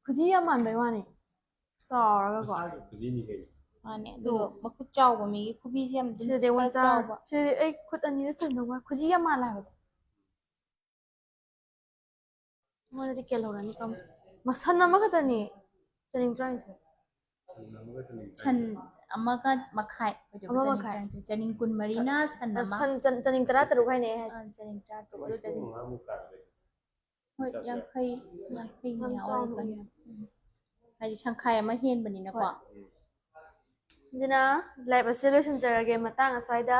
ꯈꯨꯖꯤ ꯌꯥꯝ ꯃꯥꯟꯕꯩ ꯋꯥꯅꯤ ꯆꯥꯎꯔꯒꯀꯣ ꯃꯁꯥꯒꯤ ꯈꯨꯖꯤꯅꯤ ꯀꯩꯅꯣ ꯃꯥꯅꯦ ꯑꯗꯨꯒ ꯃꯈꯨꯠ ꯆꯥꯎꯕ ꯃꯤꯒꯤ ꯈꯨꯕꯤꯁꯦ ꯌꯥꯝ ꯑꯗꯨꯝ ꯁꯤꯗꯗꯤ ꯈꯔ ꯆꯥꯎꯕ ꯁꯤꯗꯗꯤ ꯑꯩ ꯈꯨꯠ ꯑꯅꯤꯗ ꯆꯟꯗꯧꯕ ꯈꯨꯖꯤ ꯌꯥꯝ ꯃꯥꯜꯂꯦ ꯍꯥꯏꯕꯗꯣ ꯑꯩꯉꯣꯟꯗꯗꯤ ꯀꯦꯜꯍꯧꯔꯅꯤ ꯃꯁꯟ ꯑꯃꯈꯛꯇꯅꯤ ꯆꯅꯤꯡ ꯇꯔꯥꯅꯤꯊꯣꯏ ꯁꯟ ꯑꯃꯒ ꯃꯈꯥꯏ ꯑꯃ ꯑꯣꯏꯗꯣꯏꯕ ꯃꯈꯥꯏ ꯆꯅꯤꯡ 12ꯅ ꯁꯟ ꯑꯃ ꯆꯅꯤꯡ 13 ꯍꯥꯏꯅꯦ ꯑꯩ ꯍꯥꯏꯁꯦ ꯆꯅꯤꯡ 13 ꯑꯗꯨꯗꯗꯤ 5,500 ꯇꯥꯔꯦ ꯍꯣꯏ 50 ꯌꯥꯝ ꯃꯌꯥ ꯆꯥꯎꯅ ꯑꯣꯏꯔꯛꯀꯅꯤ ꯎꯏ ꯍꯥꯏꯗꯤ ꯁꯪꯈꯥꯏ ꯑꯃ ꯍꯦꯟꯕꯅꯤꯅꯀꯣ ꯑꯗꯨꯅ ꯂꯥꯏꯚ ꯑꯁꯤ ꯂꯣꯏꯁꯤꯟꯖꯔꯒꯦ ꯃꯇꯥꯡ ꯑꯁ꯭ꯋꯥꯏꯗ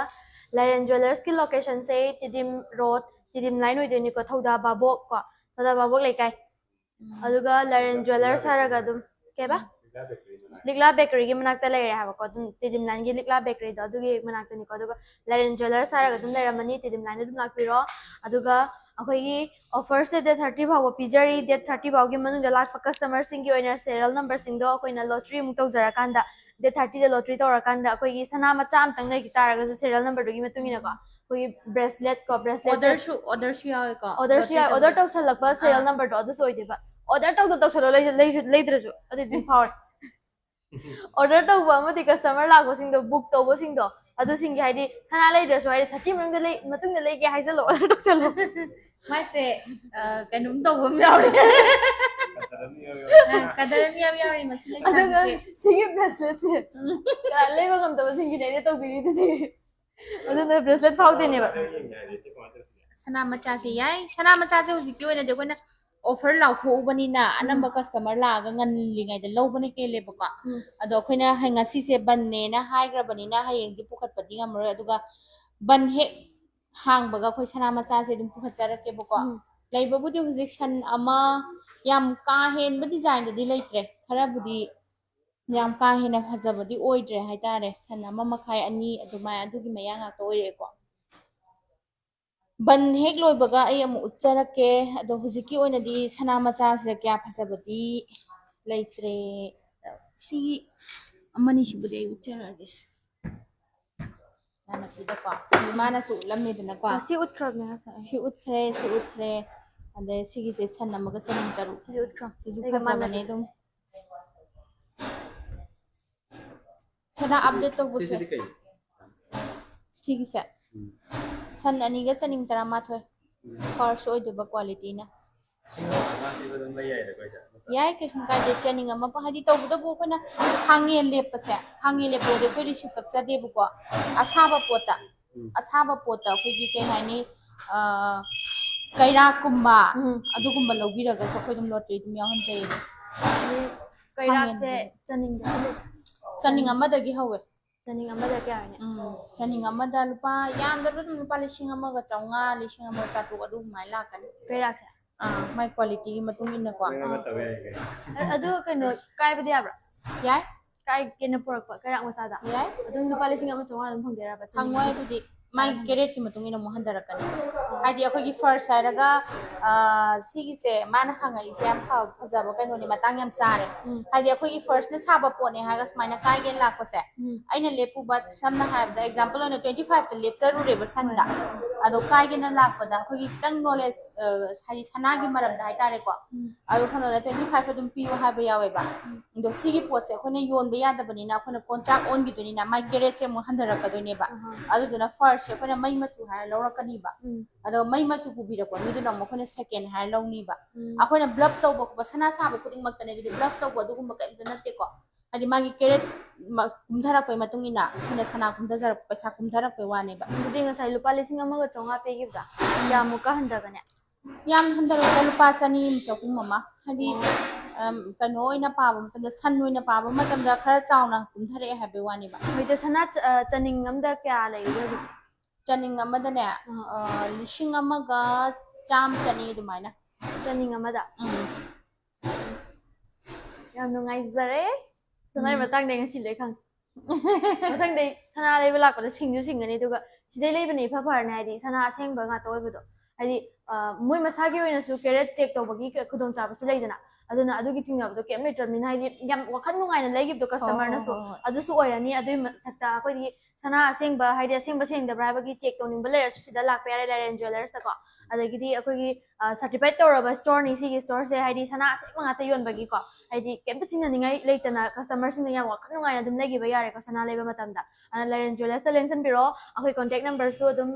ꯂꯥꯏꯔꯦꯟ ꯖꯨꯋꯦꯂꯔꯁꯀꯤ ꯂꯣꯀꯦꯁꯟꯁꯦ ꯇꯤꯗꯤꯝ ꯔꯣꯗ ꯇꯤꯗꯤꯝ ꯂꯥꯏꯟ ꯑꯣꯏꯗꯣꯏꯅꯤꯀꯣ ꯊꯧꯗꯥ ꯕꯥꯕꯣꯛ ꯀꯣ ꯊꯧꯗꯥ ꯕꯥꯕꯣꯛ ꯂꯩꯀꯥꯏ ꯑꯗꯨꯒ ꯂꯥꯏꯔꯦꯟ ꯖꯨꯋꯦꯂꯔꯁ ꯍꯥꯏꯔꯒ ꯑꯗꯨꯝ ꯀꯩꯕ ꯂꯤꯛꯂꯥ ꯕꯦꯀꯔꯤꯒꯤ ꯃꯅꯥꯛꯇ ꯂꯩꯔꯦ ꯍꯥꯏꯕꯀꯣ ꯑꯗꯨꯝ ꯇꯤꯗꯤꯝ ꯂꯥꯏꯟꯒꯤ ꯂꯤꯛꯂꯥ ꯕꯦꯀꯔꯤꯗꯣ ꯑꯗꯨꯒꯤ ꯃꯅꯥꯛꯇꯅꯤꯀꯣ ꯑꯗꯨꯒ ꯂꯥꯏꯔꯦꯟ ꯖꯨꯋꯦꯂꯔꯁ ꯍꯥꯏꯔꯒ ꯑꯗꯨꯝ ꯂꯩꯔꯝꯃꯅꯤ ꯇꯤꯗꯤꯝ ꯂꯥꯏꯟꯗ ꯑꯗꯨꯝ ꯂꯥꯛꯄꯤꯔꯣ ꯑꯗꯨꯒ ꯑꯩꯈꯣꯏꯒꯤ ꯑꯣꯐꯔꯁꯦ ꯗꯦꯠ 30 ꯐꯥꯎꯕ ꯄꯤꯖꯔꯤ ꯗꯦꯠ 30 ꯐꯥꯎꯒꯤ ꯃꯅꯨꯡꯗ ꯂꯥꯛꯄ ꯀꯁꯇꯃꯔꯁꯤꯡꯒꯤ ꯑꯣꯏꯅ ꯁꯦꯔꯤꯌꯦꯜ ꯅꯝꯕꯔꯁꯤꯡꯗꯣ ꯑꯩꯈꯣꯏꯅ ꯂꯣꯇ꯭ꯔꯤ ꯑꯃꯨꯛ ꯇꯧꯖꯔꯀꯥꯟꯗ ꯗꯦꯠ 30ꯗ ꯂꯣꯇ꯭ꯔꯤ ꯇꯧꯔꯀꯥꯟꯗ ꯑꯩꯈꯣꯏꯒꯤ ꯁꯅꯥ ꯃꯆꯥ ꯑꯃꯇꯪ ꯂꯩꯈꯤ ꯇꯥꯔꯒꯁꯨ ꯁꯦꯔꯤꯌꯦꯜ ꯅꯝꯕꯔꯗꯨꯒꯤ ꯃꯇꯨꯡ ꯏꯟꯅꯀꯣ ꯑꯩꯈꯣꯏꯒꯤ ꯕ꯭ꯔꯦꯁꯂꯦꯠ ꯑꯣꯔꯗꯔꯁꯨ ꯌꯥꯎꯋꯦꯀꯣ ꯑꯣꯔꯗꯔꯁꯨ ꯌꯥꯏ ꯑꯣꯔꯗꯔ ꯇꯧꯁꯜꯂꯛꯄ ꯁꯦꯔꯤꯌꯦꯜ ꯅꯝꯕꯔꯗꯣ ꯑꯗꯨꯁꯨ ꯑꯣꯏꯗꯣꯏꯕ ꯑꯣꯔꯗꯔ ꯇꯧꯁꯜꯂꯣ ꯂꯩꯗ꯭ꯔꯁꯨ ꯑꯗꯨꯗꯤ ꯐꯥꯎꯔꯦ ꯑꯣꯔꯗꯔ ꯇꯧꯕ ꯑꯃꯗꯤ ꯀꯁꯇꯃꯔ ꯂꯥꯛꯄꯁꯤꯡꯗꯣ ꯕꯨꯛ ꯇꯧꯕꯁꯤꯡꯗꯣ ꯑꯗꯨꯁꯤꯡꯒꯤ ꯍꯥꯏꯗꯤ ꯁꯅꯥ ꯂꯩꯗ꯭ꯔꯁꯨ ꯍꯥꯏꯗꯤ 30 ꯃꯇꯨꯡꯗ ꯂꯩꯒꯦ ꯍꯥꯏꯖꯜꯂꯣ ꯑꯣꯔꯗर ꯇꯧꯁꯜꯂꯣ ꯃꯥꯁꯦ ꯀꯩꯅꯣꯝ ꯇꯧꯕ ꯑꯃ ꯌꯥꯎꯔꯤ ꯀꯗꯔ ꯑꯃ ꯌꯥꯎꯔꯤ ꯃꯁꯤ ꯑꯗꯨꯒ ꯂꯩꯁꯥꯕꯤꯁꯦ ꯁꯤꯒꯤ ꯕ꯭ꯔꯦꯁꯂꯦꯠꯁꯦ ꯂꯩꯕ ꯉꯝꯗꯕꯁꯤꯡꯒꯤꯅꯦ ꯑꯩꯅ ꯇꯧꯕꯤꯔꯤꯗꯨꯗꯤ ꯑꯗꯨꯅ ꯕ꯭ꯔꯦꯁꯂꯦꯠ ꯐꯥꯎꯗꯣꯏꯅꯦꯕ ꯁꯅꯥ ꯃꯆꯥꯁꯦ ꯌꯥꯏ ꯁꯅꯥ ꯃꯆꯥꯁꯦ ꯍꯧꯖꯤꯛꯀꯤ ꯑꯣꯏꯅꯗꯤ ꯑꯩꯈꯣꯏꯅ ꯑꯣꯐꯔ ꯂꯥꯎꯊꯣꯛꯎꯕꯅꯤꯅ ꯑꯅꯝꯕ ꯀꯁꯇꯃꯔ ꯂꯥꯛꯑꯒ ꯉꯜꯂꯤꯉꯩꯗ ꯂꯧꯕꯅ ꯍꯦꯜꯂꯦꯕꯀꯣ ꯑꯗꯣ ꯑꯩꯈꯣꯏꯅ ꯉꯁꯤꯁꯦ ꯕꯟꯅꯦꯅ ꯍꯥꯏꯈ꯭ꯔꯕꯅꯤನ ꯍꯌꯦꯡꯗꯤ ꯄꯨꯈꯠꯄꯗꯤ ꯉꯝꯃꯔꯣꯏ ꯑꯗꯨꯒ ꯕꯟ ꯍꯦꯛ ꯍꯥꯡꯕꯒ ꯑꯩꯈꯣꯏ ꯁꯅꯥ ꯃꯆꯥꯁꯦ ꯑꯗꯨꯝ ꯄꯨꯈꯠꯆꯔꯛꯀꯦꯕꯀꯣ ꯂꯩꯕꯕꯨꯗꯤ ꯍꯧꯖꯤꯛ ꯁꯟ ꯑꯃ ꯌꯥꯝ ꯀꯥ ꯍꯦꯟꯕ ꯗꯤꯖꯥꯏꯟꯗꯗꯤ ꯂꯩꯇ꯭ꯔꯦ ꯈꯔꯕꯨꯗꯤ ꯌꯥꯝ ꯀꯥ ꯍꯦꯟꯅ ꯐꯖꯕꯗꯤ ꯑꯣꯏꯗ꯭ꯔꯦ ꯍꯥꯏꯇꯥꯔꯦ ꯁꯟ 1 ꯃꯈꯥꯏ 2 ꯑꯗꯨꯃꯥꯏꯅ ꯑꯗꯨꯒꯤ ꯃꯌꯥ ꯉꯥꯛꯇ ꯑꯣꯏꯔꯦꯀꯣ ꯕꯟ ꯍꯦꯛ ꯂꯣꯏꯕꯒ ꯑꯩ ꯑꯃꯨꯛ ꯎꯠꯆꯔꯛꯀꯦ ꯑꯗꯣ ꯍꯧꯖꯤꯛꯀꯤ ꯑꯣꯏꯅꯗꯤ ꯁꯅꯥ ꯃꯆꯥꯁꯤꯗ ꯀꯌꯥ ꯐꯖꯕꯗꯤ ꯂꯩꯇ꯭ꯔꯦ ꯁꯤꯒꯤ ꯑꯃꯅꯤꯁꯤꯕꯨꯗꯤ ꯑꯩ ꯎꯠꯆꯔꯛꯑꯒꯦ ꯅꯥꯅꯞꯄꯤꯗꯀꯣ ꯃꯥꯅꯁꯨ ꯎꯠꯂꯝꯃꯦꯗꯅꯀꯣ ꯁꯤ ꯎꯠꯈ꯭ꯔꯕꯅꯦ ꯉꯁꯥꯏ ꯁꯤ ꯎꯠꯈ꯭ꯔꯦ ꯑꯗꯩ ꯁꯤꯒꯤꯁꯦ ꯁꯟ ꯑꯃꯒ ꯆꯅꯤꯡ ꯇꯔꯨꯛ ꯁꯤꯁꯨ ꯎꯠꯈ꯭ꯔꯣ ꯁꯤꯁꯨ ꯑꯩꯒ ꯐꯖꯕꯅꯦ ꯃꯥꯟꯅꯗꯦ ꯑꯗꯨꯝ ꯈꯔ ꯑꯞꯗꯦꯠ ꯇꯧꯕꯁꯦ ꯁꯤꯁꯤꯗꯤ ꯀꯩ ꯁꯤꯒꯤꯁꯦ ꯁꯟ ꯑꯅꯤꯒ ꯆꯅꯤꯡ 18 ꯐꯥꯔꯁ ꯑꯣꯏꯗꯣꯏꯕ ꯀ꯭ꯋꯥꯂꯤꯇꯤꯅ ꯌꯥꯏ ꯀꯩꯁꯨꯝ ꯀꯥꯏꯗꯦ ꯆꯅꯤꯡ ꯑꯃ ꯍꯥꯏꯗꯤ ꯇꯧꯕꯇꯕꯨ ꯑꯩꯈꯣꯏꯅ ꯈꯥꯡꯉꯦꯟ ꯂꯦꯞꯄꯁꯦ ꯈꯥꯡꯉꯦꯟ ꯂꯦꯞꯄꯗꯗꯤ ꯑꯩꯈꯣꯏ ꯔꯤꯁꯤꯞ ꯀꯛꯆꯗꯦꯕꯀꯣ ꯑꯁꯥꯕ ꯄꯣꯠꯇ ꯑꯩꯈꯣꯏꯒꯤ ꯀꯩ ꯍꯥꯏꯅꯤ ꯀꯩꯔꯥꯛꯀꯨꯝꯕ ꯑꯗꯨꯒꯨꯝꯕ ꯂꯧꯕꯤꯔꯒꯁꯨ ꯑꯩꯈꯣꯏ ꯑꯗꯨꯝ ꯂꯣꯇ꯭ꯔꯤ ꯑꯗꯨꯝ ꯌꯥꯎꯍꯟꯖꯩꯌꯦꯕ ꯀꯩꯔꯥꯛꯁꯦ ꯆꯅꯤꯡꯗ ꯆꯅꯤꯡ ꯑꯃꯗꯒꯤ ꯍꯧꯋꯦ ꯆꯅꯤꯡ ꯑꯃꯗ ꯀꯌꯥꯅꯦ ꯆꯅꯤꯡ ꯑꯃꯗ ꯂꯨꯄꯥ ꯌꯥꯝꯗ꯭ꯔꯕ ꯑꯗꯨꯝ ꯂꯨꯄꯥ 1,500 1,500 ꯑꯗꯨꯃꯥꯏꯅ ꯂꯥꯛꯀꯅꯤ ꯀꯩꯔꯥꯛꯁꯦ ꯃꯥꯏ क्वालिटीꯒꯤ ꯃꯇꯨꯡ ꯏꯟꯅꯀꯣ ꯑꯗꯨ ꯀꯩꯅꯣ ꯀꯥꯏꯕꯗꯤ ꯌꯥꯕ꯭ꯔꯥ ꯌꯥꯏ ꯀꯥꯏ ꯀꯦꯅ ꯄꯨꯔꯛꯄ ꯀꯩꯔꯥꯛ ꯃꯆꯥꯗ ꯌꯥꯏ ꯑꯗꯨꯝ ꯂꯨꯄꯥ 1,500 ꯑꯗꯨꯝ ꯐꯪꯗꯣꯏꯔꯕ ꯐꯪꯉꯣꯏ ꯑꯗꯨꯗꯤ ꯃꯥꯏ ꯀꯦꯔꯦꯠꯀꯤ ꯃꯇꯨꯡ ꯏꯟꯅ ꯑꯃꯨꯛ ꯍꯟꯊꯔꯛꯀꯅꯤ ꯍꯥꯏꯗꯤ ꯑꯩꯈꯣꯏꯒꯤ ꯐꯥꯔꯁ ꯍꯥꯏꯔꯒ ꯁꯤꯒꯤꯁꯦ ꯃꯥꯅ ꯍꯪꯉꯛꯏꯁꯦ ꯌꯥꯝ ꯐꯖꯕ ꯀꯩꯅꯣꯅꯤ ꯃꯇꯥꯡ ꯌꯥꯝ ꯆꯥꯔꯦ ꯍꯥꯏꯗꯤ ꯑꯩꯈꯣꯏꯒꯤ ꯐꯥꯔꯁꯅ ꯁꯥꯕ ꯄꯣꯠꯅꯦ ꯍꯥꯏꯔꯒ ꯁꯨꯃꯥꯏꯅ ꯀꯥꯏꯒꯦꯅ ꯂꯥꯛꯄꯁꯦ ꯑꯩꯅ ꯂꯦꯞꯄꯨꯕ ꯁꯝꯅ ꯍꯥꯏꯔꯕꯗ ꯑꯦꯛꯖꯥꯝꯄꯜ ꯑꯣꯏꯅ 25ꯇ ꯂꯦꯞꯆꯔꯨꯔꯦꯕ ꯁꯟꯗ ꯑꯗꯣ ꯀꯥꯏꯒꯦꯅ ꯂꯥꯛꯄꯗ ꯑꯩꯈꯣꯏꯒꯤ ꯈꯤꯇꯪ ꯅꯣꯂꯦꯖ ꯍꯥꯏꯗꯤ ꯁꯅꯥꯒꯤ ꯃꯔꯝꯗ ꯍꯥꯏꯇꯥꯔꯦꯀꯣ ꯑꯗꯣ ꯀꯩꯅꯣꯗ 25 ꯑꯗꯨꯝ ꯄꯤꯌꯨ ꯍꯥꯏꯕ ꯌꯥꯎꯋꯦꯕ ꯑꯗꯣ ꯁꯤꯒꯤ ꯄꯣꯠꯁꯦ ꯑꯩꯈꯣꯏꯅ ꯌꯣꯟꯕ ꯌꯥꯗꯕꯅꯤꯅ ꯑꯩꯈꯣꯏꯅ ꯀꯣꯟꯆꯥꯛ ꯑꯣꯟꯈꯤꯗꯣꯏꯅꯤꯅ ꯃꯥꯏ ꯀꯦꯔꯦꯠꯁꯦ ꯑꯃꯨꯛ ꯍꯟꯊꯔꯛꯀꯗꯣꯏꯅꯦꯕ ꯑꯗꯨꯗꯨꯅ ꯐꯥꯔꯁꯁꯦ ꯑꯩꯈꯣꯏꯅ ꯃꯩ ꯃꯆꯨ ꯍꯥꯏꯔ ꯂꯧꯔꯛꯀꯅꯤꯕ ꯑꯗꯣ ꯃꯩ ꯃꯆꯨ ꯄꯨꯕꯤꯔꯛꯄ ꯃꯤꯗꯨꯅ ꯑꯃꯨꯛ ꯑꯩꯈꯣꯏꯅ ꯁꯦꯀꯦꯟ ꯍꯥꯏꯔ ꯂꯧꯅꯤꯕ ꯑꯩꯈꯣꯏꯅ ꯕ꯭ꯂꯞ ꯇꯧꯕ ꯈꯣꯠꯄ ꯁꯅꯥ ꯁꯥꯕ ꯈꯨꯗꯤꯡꯃꯛꯇꯅꯦ ꯑꯗꯨꯗꯤ ꯕ꯭ꯂꯞ ꯇꯧꯕ ꯑꯗꯨꯒꯨꯝꯕ ꯀꯩꯝꯇ ꯅꯠꯇꯦꯀꯣ ꯍꯥꯏꯗꯤ ꯃꯥꯒꯤ ꯀꯦꯔꯦꯠ ꯀꯨꯝꯊꯔꯛꯄꯩ ꯃꯇꯨꯡ ꯏꯟꯅ ꯑꯩꯈꯣꯏꯅ ꯁꯅꯥ ꯀꯨꯝꯊꯖꯔꯛꯄ ꯄꯩꯁꯥ ꯀꯨꯝꯊꯔꯛꯄꯩ ꯋꯥꯅꯦꯕ ꯑꯗꯨꯗꯤ ꯉꯁꯥꯏ ꯂꯨꯄꯥ 1,500 ꯄꯤꯈꯤꯕꯗ ꯀꯌꯥꯃꯨꯛꯀ ꯍꯟꯊꯒꯅꯤ ꯌꯥꯝ ꯍꯟꯊꯔꯛꯄ ꯂꯨꯄꯥ 200 ꯍꯥꯏꯗꯤ ꯀꯩꯅꯣ ꯑꯣꯏꯅ ꯄꯥꯕ ꯃꯇꯝꯗ ꯁꯟ ꯑꯣꯏꯅ ꯄꯥꯕ ꯃꯇꯝꯗ ꯈꯔ ꯆꯥꯎꯅ ꯀꯨꯝꯊꯔꯛꯑꯦ ꯍꯥꯏꯕꯩ ꯋꯥꯅꯦꯕ ꯍꯧꯖꯤꯛ ꯁꯅꯥ ꯆꯅꯤꯡ ꯑꯝꯗ ꯀꯌꯥ ꯂꯩꯔꯤꯒꯦ ꯍꯧꯖꯤꯛ ꯆꯅꯤꯡ ꯑꯃꯗꯅꯦ 1,100 ꯑꯗꯨꯃꯥꯏꯅ ꯆꯅꯤꯡ ꯑꯃꯗ ꯌꯥꯝ ꯅꯨꯡꯉꯥꯏꯖꯔꯦ ꯁꯅꯥꯒꯤ ꯃꯇꯥꯡꯗ ꯉꯁꯤ ꯂꯣꯏ ꯈꯪꯉꯦ ꯃꯊꯪꯗꯩ ꯁꯅꯥ ꯂꯩꯕ ꯂꯥꯛꯄꯗ ꯁꯤꯡꯁꯨ ꯁꯤꯡꯒꯅꯤ ꯑꯗꯨꯒ ꯁꯤꯗꯩ ꯂꯩꯕꯅ ꯏꯐ ꯐꯔꯅꯤ ꯍꯥꯏꯗꯤ ꯁꯅꯥ ꯑꯁꯦꯡꯕ ꯉꯥꯛꯇ ꯑꯣꯏꯕꯗꯣ ꯍꯥꯏꯗꯤ ꯃꯣꯏ ꯃꯁꯥꯒꯤ ꯑꯣꯏꯅꯁꯨ ꯀꯦꯔꯦꯠ ꯆꯦꯛ ꯇꯧꯕꯒꯤ ꯈꯨꯗꯣꯡꯆꯥꯕꯁꯨ ꯂꯩꯗꯅ ꯑꯗꯨꯅ ꯑꯗꯨꯒꯤ ꯆꯤꯡꯅꯕꯗꯣ ꯀꯩꯝ ꯂꯩꯇ꯭ꯔꯕꯅꯤꯅ ꯍꯥꯏꯗꯤ ꯌꯥꯝ ꯋꯥꯈꯜ ꯅꯨꯡꯉꯥꯏꯅ ꯂꯩꯈꯤꯕꯗꯣ ꯀꯁꯇꯃꯔꯅꯁꯨ ꯑꯗꯨꯁꯨ ꯑꯣꯏꯔꯅꯤ ꯑꯗꯨꯒꯤ ꯃꯊꯛꯇ ꯑꯩꯈꯣꯏꯗꯤ ꯁꯅꯥ ꯑꯁꯦꯡꯕ ꯍꯥꯏꯗꯤ ꯑꯁꯦꯡꯕ ꯁꯦꯡꯗꯕ꯭ꯔꯥ ꯍꯥꯏꯕꯒꯤ ꯆꯦꯛ ꯇꯧꯅꯤꯡꯕ ꯂꯩꯔꯁꯨ ꯁꯤꯗ ꯂꯥꯛꯄ ꯌꯥꯔꯦ ꯂꯥꯏꯔꯦꯟ ꯖꯨꯋꯦꯂꯔꯁꯇꯀꯣ ꯑꯗꯒꯤꯗꯤ ꯑꯩꯈꯣꯏꯒꯤ ꯁꯔꯇꯤꯐꯥꯏꯠ ꯇꯧꯔꯕ ꯁ꯭ꯇꯣꯔꯅꯤ ꯁꯤꯒꯤ ꯁ꯭ꯇꯣꯔꯁꯦ ꯍꯥꯏꯗꯤ ꯁꯅꯥ ꯑꯁꯦꯡꯕ ꯉꯥꯛꯇ ꯌꯣꯟꯕꯒꯤꯀꯣ ꯍꯥꯏꯗꯤ ꯀꯩꯝꯇ ꯆꯤꯡꯅꯅꯤꯡꯉꯥꯏ ꯂꯩꯇꯅ ꯀꯁꯇꯃꯔꯁꯤꯡꯅ ꯌꯥꯝ ꯋꯥꯈꯜ ꯅꯨꯡꯉꯥꯏꯅ ꯑꯗꯨꯝ ꯂꯩꯈꯤꯕ ꯌꯥꯔꯦꯀꯣ ꯁꯅꯥ ꯂꯩꯕ ꯃꯇꯝꯗ ꯑꯗꯨꯅ ꯂꯥꯏꯔꯦꯟ ꯖꯨꯋꯦꯂꯔꯁꯇ ꯂꯦꯡꯁꯟꯕꯤꯔꯛꯑꯣ ꯑꯩꯈꯣꯏ ꯀꯣꯟꯇꯦꯛ ꯅꯝꯕꯔꯁꯨ ꯑꯗꯨꯝ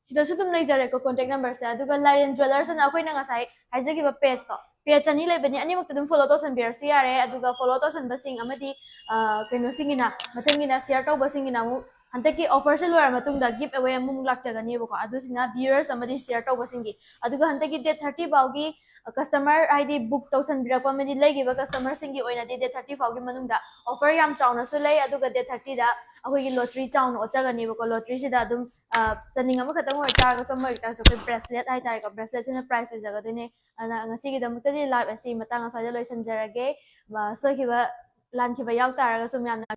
ꯁꯤꯗꯁꯨ ꯑꯗꯨꯝ ꯂꯩꯖꯔꯦꯀꯣ ꯀꯣꯟꯇꯦꯛ ꯅꯝꯕꯔꯁꯦ ꯑꯗꯨꯒ ꯂꯥꯏꯔꯦꯟ ꯖꯨꯋꯦꯂꯔꯁꯅ ꯑꯩꯈꯣꯏꯅ ꯉꯁꯥꯏ ꯍꯥꯏꯖꯈꯤꯕ ꯄꯦꯖꯇꯣ ꯄꯦꯖ 2 ꯂꯩꯕꯅꯤ ꯑꯅꯤꯃꯛꯇ ꯑꯗꯨꯝ ꯐꯣꯂꯣ ꯇꯧꯁꯟꯕꯤꯔꯁꯨ ꯌꯥꯔꯦ ꯑꯗꯨꯒ ꯐꯣꯂꯣ ꯇꯧꯁꯟꯕꯁꯤꯡ ꯑꯃꯗꯤ ꯀꯩꯅꯣꯁꯤꯡꯒꯤꯅ ꯃꯊꯪꯒꯤꯅ ꯁꯤꯌꯔ ꯇꯧꯕꯁꯤꯡꯒꯤꯅ ꯑꯃꯨꯛ ꯍꯟꯗꯛꯀꯤ ꯑꯣꯐꯔꯁꯦ ꯂꯣꯏꯔ ꯃꯇꯨꯡꯗ ꯒꯤꯞ ꯑꯋꯦ ꯑꯃꯨꯛ ꯂꯥꯛꯆꯒꯅꯦꯕꯀꯣ ꯑꯗꯨꯁꯤꯅ ꯚꯤꯌꯔꯁ ꯑꯃꯗꯤ ꯁꯤꯌꯔ ꯇꯧꯕꯁꯤꯡꯒꯤ ꯑꯗꯨꯒ ꯍꯟꯗꯛꯀꯤ ꯗꯦꯠ 30 ꯐꯥꯎꯒꯤ ꯀꯁꯇꯃꯔ ꯍꯥꯏꯗꯤ ꯕꯨꯛ ꯇꯧꯁꯟꯕꯤꯔꯛꯄ ꯑꯃꯗꯤ ꯂꯩꯈꯤꯕ ꯀꯁꯇꯃꯔꯁꯤꯡꯒꯤ ꯑꯣꯏꯅꯗꯤ ꯗꯦꯠ 30 ꯐꯥꯎꯒꯤ ꯃꯅꯨꯡꯗ ꯑꯣꯐꯔ ꯌꯥꯝ ꯆꯥꯎꯅꯁꯨ ꯂꯩ ꯑꯗꯨꯒ ꯗꯦꯠ 30ꯗ ꯑꯩꯈꯣꯏꯒꯤ ꯂꯣꯇ꯭ꯔꯤ ꯆꯥꯎꯅ ꯑꯣꯠꯆꯒꯅꯦꯕꯀꯣ ꯂꯣꯇ꯭ꯔꯤꯁꯤꯗ ꯑꯗꯨꯝ ꯆꯅꯤꯡ ꯑꯃꯈꯛꯇꯪ ꯑꯣꯏꯇꯥꯔꯒꯁꯨ ꯑꯃ ꯑꯣꯏꯇꯥꯔꯁꯨ ꯑꯩꯈꯣꯏ ꯕ꯭ꯔꯦꯁꯂꯦꯠ ꯍꯥꯏꯇꯥꯔꯦꯀꯣ ꯕ꯭ꯔꯦꯁꯂꯦꯠꯁꯤꯅ ꯄ꯭ꯔꯥꯏꯁ ꯑꯣꯏꯖꯒꯗꯣꯏꯅꯦ ꯑꯗꯨꯅ ꯉꯁꯤꯒꯤꯗꯃꯛꯇꯗꯤ ꯂꯥꯏꯚ ꯑꯁꯤ ꯃꯇꯥꯡ ꯑꯁ꯭ꯋꯥꯏꯗ ꯂꯣꯏꯁꯤꯟꯖꯔꯒꯦ ꯁꯣꯏꯈꯤꯕ ꯂꯥꯟꯈꯤꯕ ꯌꯥꯎ ꯇꯥꯔꯒꯁꯨ ꯃꯌꯥꯝꯅ